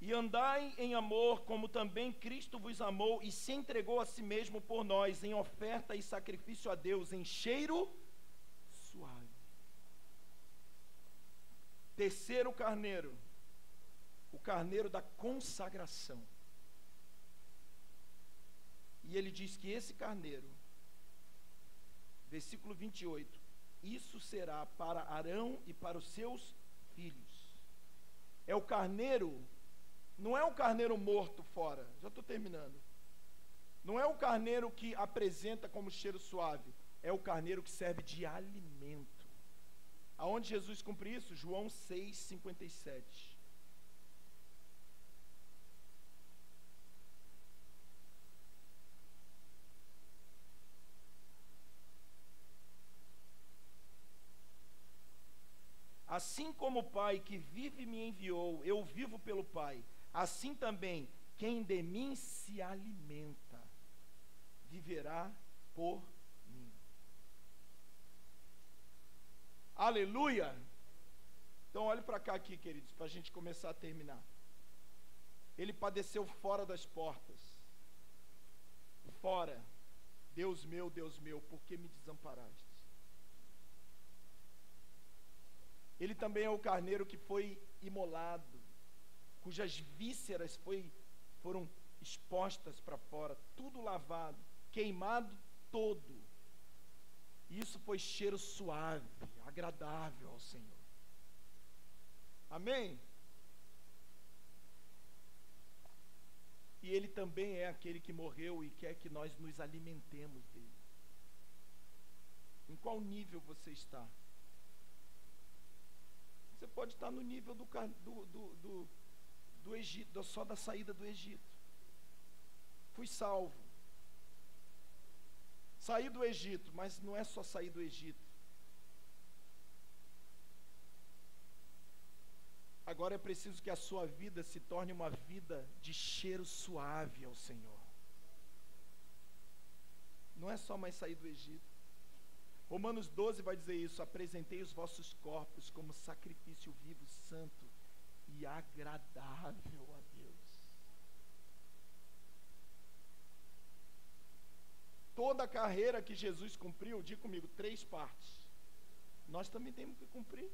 E andai em amor, como também Cristo vos amou e se entregou a si mesmo por nós, em oferta e sacrifício a Deus, em cheiro suave. Terceiro carneiro, o carneiro da consagração. E ele diz que esse carneiro, versículo 28, isso será para Arão e para os seus filhos. É o carneiro, não é um carneiro morto fora, já estou terminando. Não é o carneiro que apresenta como cheiro suave, é o carneiro que serve de alimento. Aonde Jesus cumpre isso? João 6,57. Assim como o Pai que vive e me enviou, eu vivo pelo Pai, assim também quem de mim se alimenta, viverá por mim. Aleluia! Então olhe para cá aqui, queridos, para a gente começar a terminar. Ele padeceu fora das portas. Fora. Deus meu, por que me desamparaste? Ele também é o carneiro que foi imolado, cujas vísceras foram expostas para fora, tudo lavado, queimado todo. Isso foi cheiro suave, agradável ao Senhor. Amém? E Ele também é aquele que morreu e quer que nós nos alimentemos dele. Em qual nível você está? Você pode estar no nível do Egito, só da saída do Egito. Fui salvo. Saí do Egito, mas não é só sair do Egito. Agora é preciso que a sua vida se torne uma vida de cheiro suave ao Senhor. Não é só mais sair do Egito. Romanos 12 vai dizer isso: apresentei os vossos corpos como sacrifício vivo, santo e agradável a Deus. Toda a carreira que Jesus cumpriu, diga comigo, 3 partes. Nós também temos que cumprir.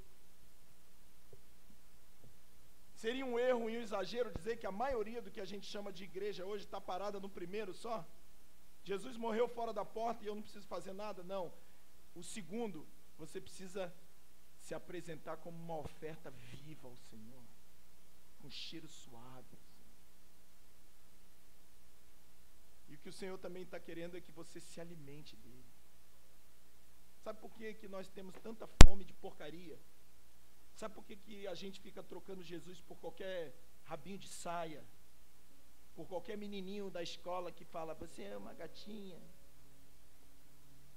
Seria um erro e um exagero dizer que a maioria do que a gente chama de igreja hoje está parada no primeiro só? Jesus morreu fora da porta e eu não preciso fazer nada? Não. O segundo, você precisa se apresentar como uma oferta viva ao Senhor, com cheiro suave. E o que o Senhor também está querendo é que você se alimente dele. Sabe por que nós temos tanta fome de porcaria? Sabe por que a gente fica trocando Jesus por qualquer rabinho de saia? Por qualquer menininho da escola que fala, você é uma gatinha.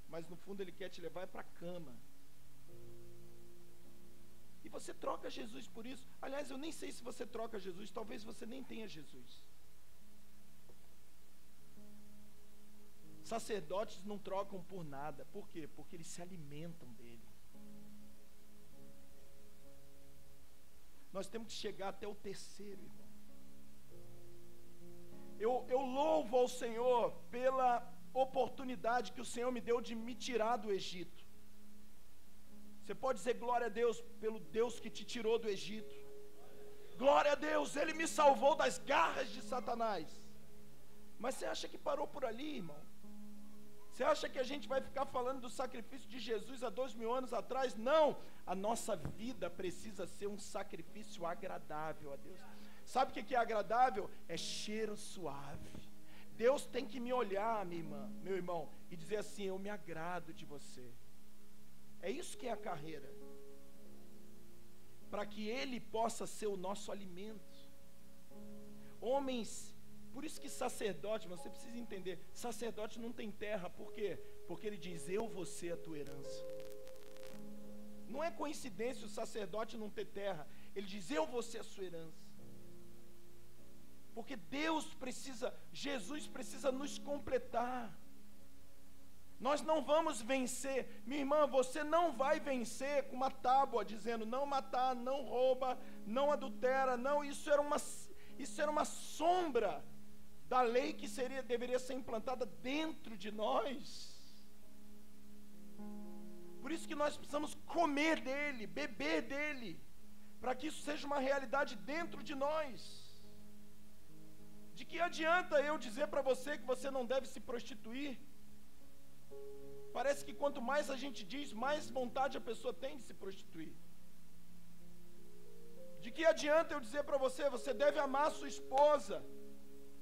Mas no fundo ele quer te levar para a cama. E você troca Jesus por isso. Aliás, eu nem sei se você troca Jesus, talvez você nem tenha Jesus. Sacerdotes não trocam por nada. Por quê? Porque eles se alimentam dele. Nós temos que chegar até o terceiro, irmão. Eu louvo ao Senhor pela oportunidade que o Senhor me deu de me tirar do Egito. Você pode dizer glória a Deus pelo Deus que te tirou do Egito. Glória a Deus, Ele me salvou das garras de Satanás. Mas você acha que parou por ali, irmão? Você acha que a gente vai ficar falando do sacrifício de Jesus há 2000 anos atrás? Não, a nossa vida precisa ser um sacrifício agradável a Deus. Sabe o que é agradável? É cheiro suave. Deus tem que me olhar, minha irmã, meu irmão, e dizer assim, eu me agrado de você. É isso que é a carreira. Para que Ele possa ser o nosso alimento. Homens, por isso que sacerdote, você precisa entender, sacerdote não tem terra, por quê? Porque ele diz, eu vou ser a tua herança. Não é coincidência o sacerdote não ter terra, ele diz, eu vou ser a sua herança. Porque Jesus precisa nos completar. Nós não vamos vencer, minha irmã, você não vai vencer com uma tábua dizendo não matar, não rouba, não adultera, não, isso era uma sombra da lei que deveria ser implantada dentro de nós. Por isso que nós precisamos comer dele, beber dele, para que isso seja uma realidade dentro de nós. De que adianta eu dizer para você que você não deve se prostituir? Parece que quanto mais a gente diz, mais vontade a pessoa tem de se prostituir. De que adianta eu dizer para você, você deve amar a sua esposa?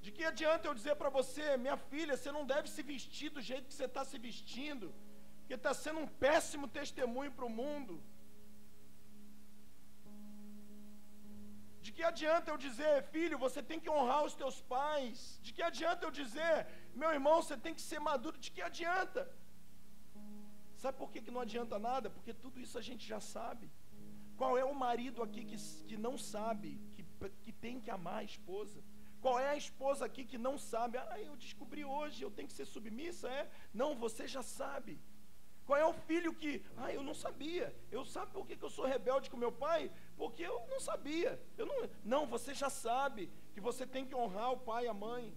De que adianta eu dizer para você, minha filha, você não deve se vestir do jeito que você está se vestindo, porque está sendo um péssimo testemunho para o mundo? De que adianta eu dizer, filho, você tem que honrar os teus pais? De que adianta eu dizer, meu irmão, você tem que ser maduro? De que adianta? Sabe por que não adianta nada? Porque tudo isso a gente já sabe. Qual é o marido aqui que não sabe que tem que amar a esposa? Qual é a esposa aqui que não sabe? Eu descobri hoje, eu tenho que ser submissa, é? Não, você já sabe. Qual é o filho que, eu não sabia. Eu sabe por que eu sou rebelde com meu pai? Porque eu não sabia. Não, você já sabe que você tem que honrar o pai e a mãe.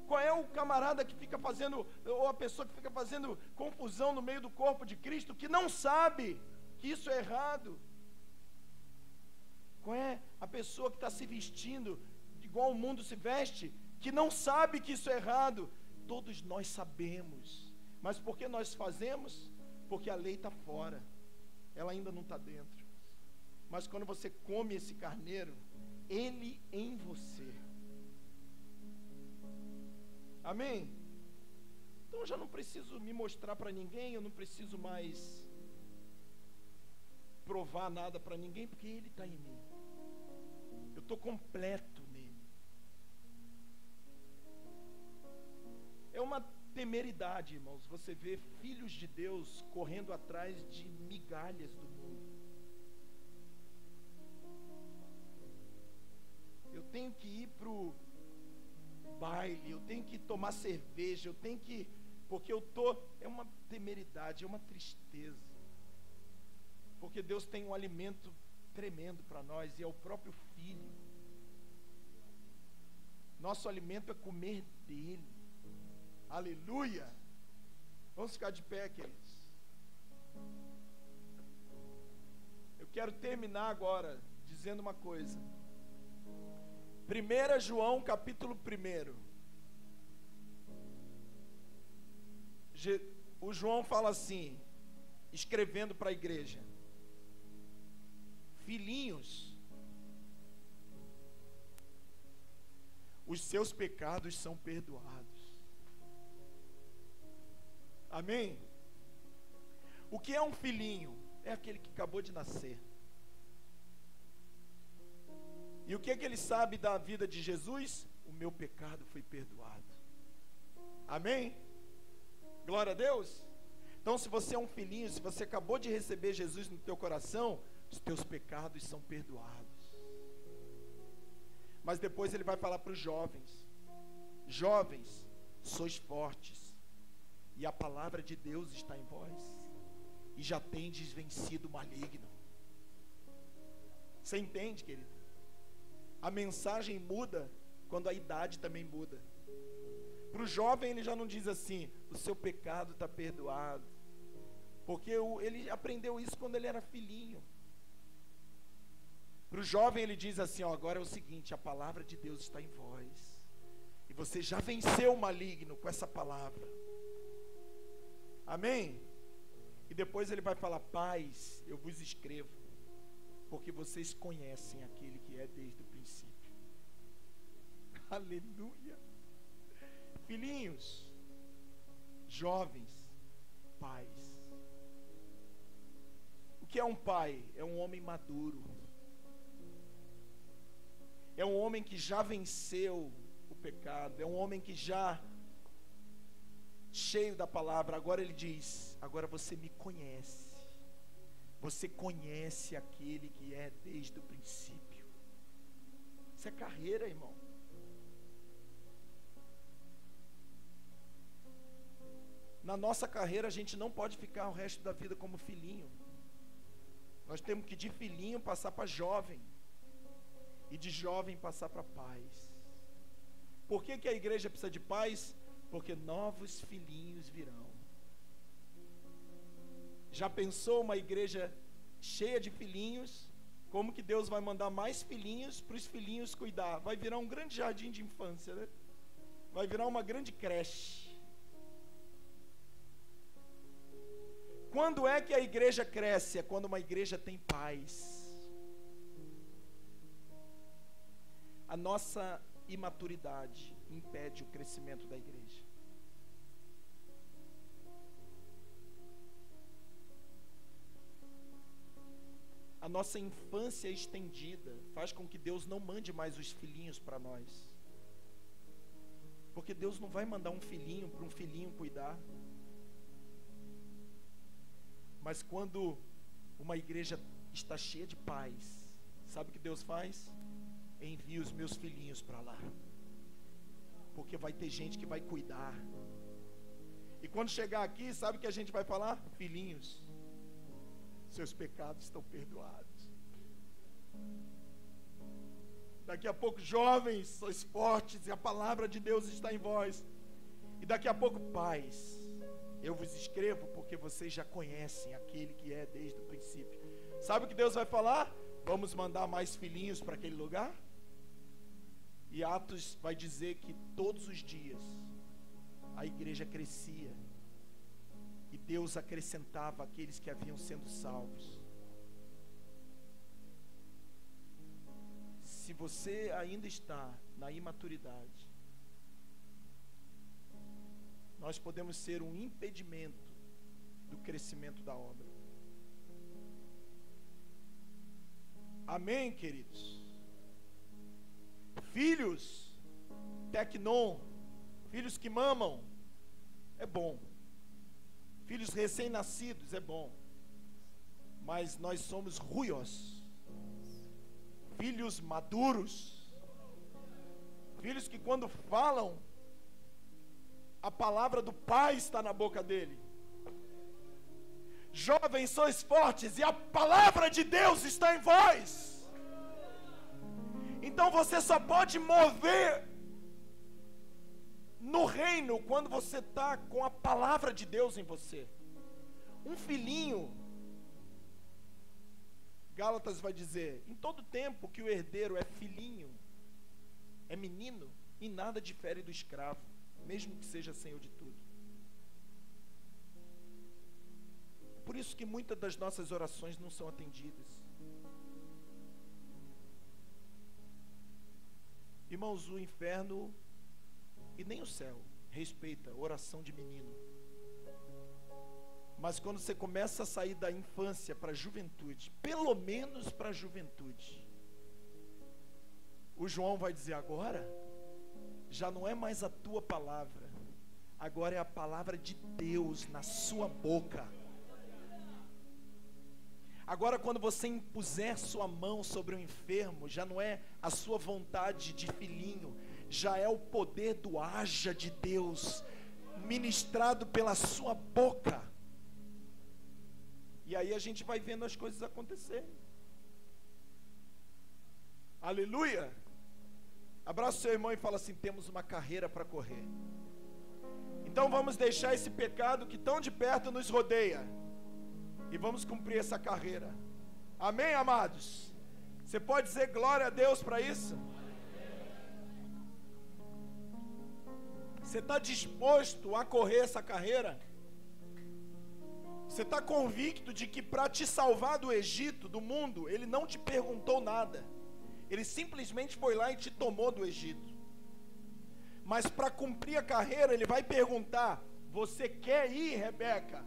Qual é o camarada que fica fazendo, ou a pessoa que fica fazendo confusão no meio do corpo de Cristo, que não sabe que isso é errado? Qual é a pessoa que está se vestindo igual o mundo se veste, que não sabe que isso é errado? Todos nós sabemos. Mas por que nós fazemos? Porque a lei está fora, ela ainda não está dentro. Mas quando você come esse carneiro, ele em você. Amém? Então eu já não preciso me mostrar para ninguém, eu não preciso mais provar nada para ninguém, porque ele está em mim. Eu estou completo nele. É uma temeridade, irmãos, você vê filhos de Deus correndo atrás de migalhas do mundo. Eu tenho que ir para o baile, eu tenho que tomar cerveja, eu tenho que, porque é uma temeridade, é uma tristeza, porque Deus tem um alimento tremendo para nós, e é o próprio Filho. Nosso alimento é comer dele. Aleluia! Vamos ficar de pé, queridos. Eu quero terminar agora dizendo uma coisa. 1 João capítulo 1. O João fala assim, escrevendo para a igreja: filhinhos, os seus pecados são perdoados. Amém? O que é um filhinho? É aquele que acabou de nascer. E o que é que ele sabe da vida de Jesus? O meu pecado foi perdoado. Amém? Glória a Deus. Então, se você é um filhinho, se você acabou de receber Jesus no teu coração, os teus pecados são perdoados. Mas depois ele vai falar para os jovens: jovens, sois fortes, e a palavra de Deus está em vós, e já tendes vencido o maligno. Você entende, querido? A mensagem muda quando a idade também muda. Para o jovem ele já não diz assim: o seu pecado está perdoado, porque ele aprendeu isso quando ele era filhinho. Para o jovem ele diz assim: agora é o seguinte, a palavra de Deus está em vós, e você já venceu o maligno com essa palavra. Amém? E depois ele vai falar: pais, eu vos escrevo, porque vocês conhecem aquele que é desde o princípio. Aleluia. Filhinhos, jovens, pais. O que é um pai? É um homem maduro. É um homem que já venceu o pecado. É um homem que já, cheio da palavra, agora ele diz: agora você me conhece. Você conhece aquele que é desde o princípio. Isso é carreira, irmão. Na nossa carreira a gente não pode ficar o resto da vida como filhinho. Nós temos que de filhinho passar para jovem, e de jovem passar para pais. Por que a igreja precisa de pais? Porque novos filhinhos virão. Já pensou uma igreja cheia de filhinhos? Como que Deus vai mandar mais filhinhos para os filhinhos cuidar? Vai virar um grande jardim de infância, né? Vai virar uma grande creche. Quando é que a igreja cresce? É quando uma igreja tem paz. A nossa imaturidade impede o crescimento da igreja. A nossa infância estendida faz com que Deus não mande mais os filhinhos para nós. Porque Deus não vai mandar um filhinho para um filhinho cuidar. Mas quando uma igreja está cheia de paz, sabe o que Deus faz? Envia os meus filhinhos para lá. Porque vai ter gente que vai cuidar. E quando chegar aqui, sabe o que a gente vai falar? Filhinhos, seus pecados estão perdoados. Daqui a pouco, jovens, sois fortes e a palavra de Deus está em vós. E daqui a pouco, pais, eu vos escrevo porque vocês já conhecem aquele que é desde o princípio. Sabe o que Deus vai falar? Vamos mandar mais filhinhos para aquele lugar? E Atos vai dizer que todos os dias a igreja crescia e Deus acrescentava aqueles que haviam sendo salvos. Se você ainda está na imaturidade, nós podemos ser um impedimento do crescimento da obra. Amém, queridos? Filhos, tecnon, filhos que mamam, é bom. Filhos recém-nascidos, é bom. Mas nós somos ruios, filhos maduros, filhos que quando falam, a palavra do Pai está na boca dele. Jovens, sois fortes e a palavra de Deus está em vós. Então você só pode mover no reino quando você está com a palavra de Deus em você. Um filhinho, Gálatas vai dizer, em todo tempo que o herdeiro é filhinho, é menino, em nada difere do escravo, mesmo que seja senhor de tudo. Por isso que muitas das nossas orações não são atendidas. Irmãos, o inferno e nem o céu respeita oração de menino. Mas quando você começa a sair da infância para a juventude, pelo menos para a juventude, o João vai dizer agora, já não é mais a tua palavra, agora é a palavra de Deus na sua boca. Agora quando você impuser sua mão sobre o enfermo, já não é a sua vontade de filhinho, já é o poder do haja de Deus, ministrado pela sua boca. E aí a gente vai vendo as coisas acontecerem. Aleluia! Abraça o seu irmão e fala assim, temos uma carreira para correr. Então vamos deixar esse pecado que tão de perto nos rodeia e vamos cumprir essa carreira. Amém, amados? Você pode dizer glória a Deus para isso? Você está disposto a correr essa carreira? Você está convicto de que para te salvar do Egito, do mundo, Ele não te perguntou nada. Ele simplesmente foi lá e te tomou do Egito. Mas para cumprir a carreira, Ele vai perguntar, você quer ir, Rebeca?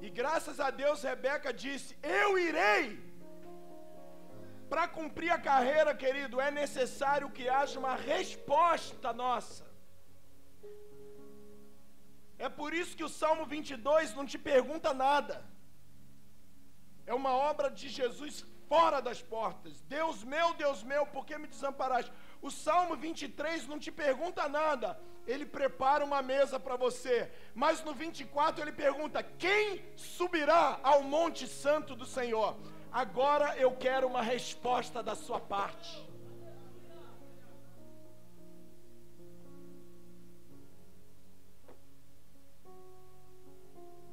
E graças a Deus, Rebeca disse, eu irei. Para cumprir a carreira, querido, é necessário que haja uma resposta nossa. É por isso que o Salmo 22 não te pergunta nada. É uma obra de Jesus fora das portas. Deus meu, por que me desamparaste? O Salmo 23 não te pergunta nada. Ele prepara uma mesa para você. Mas no 24 ele pergunta, quem subirá ao monte santo do Senhor? Agora eu quero uma resposta da sua parte.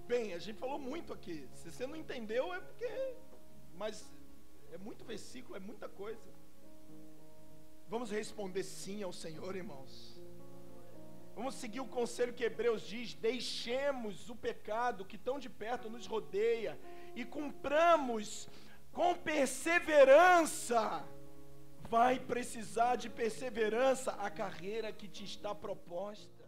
Bem, a gente falou muito aqui. Se você não entendeu é porque... Mas é muito versículo, é muita coisa. Vamos responder sim ao Senhor, irmãos. Vamos seguir o conselho que Hebreus diz: deixemos o pecado que tão de perto nos rodeia e cumpramos com perseverança. Vai precisar de perseverança a carreira que te está proposta.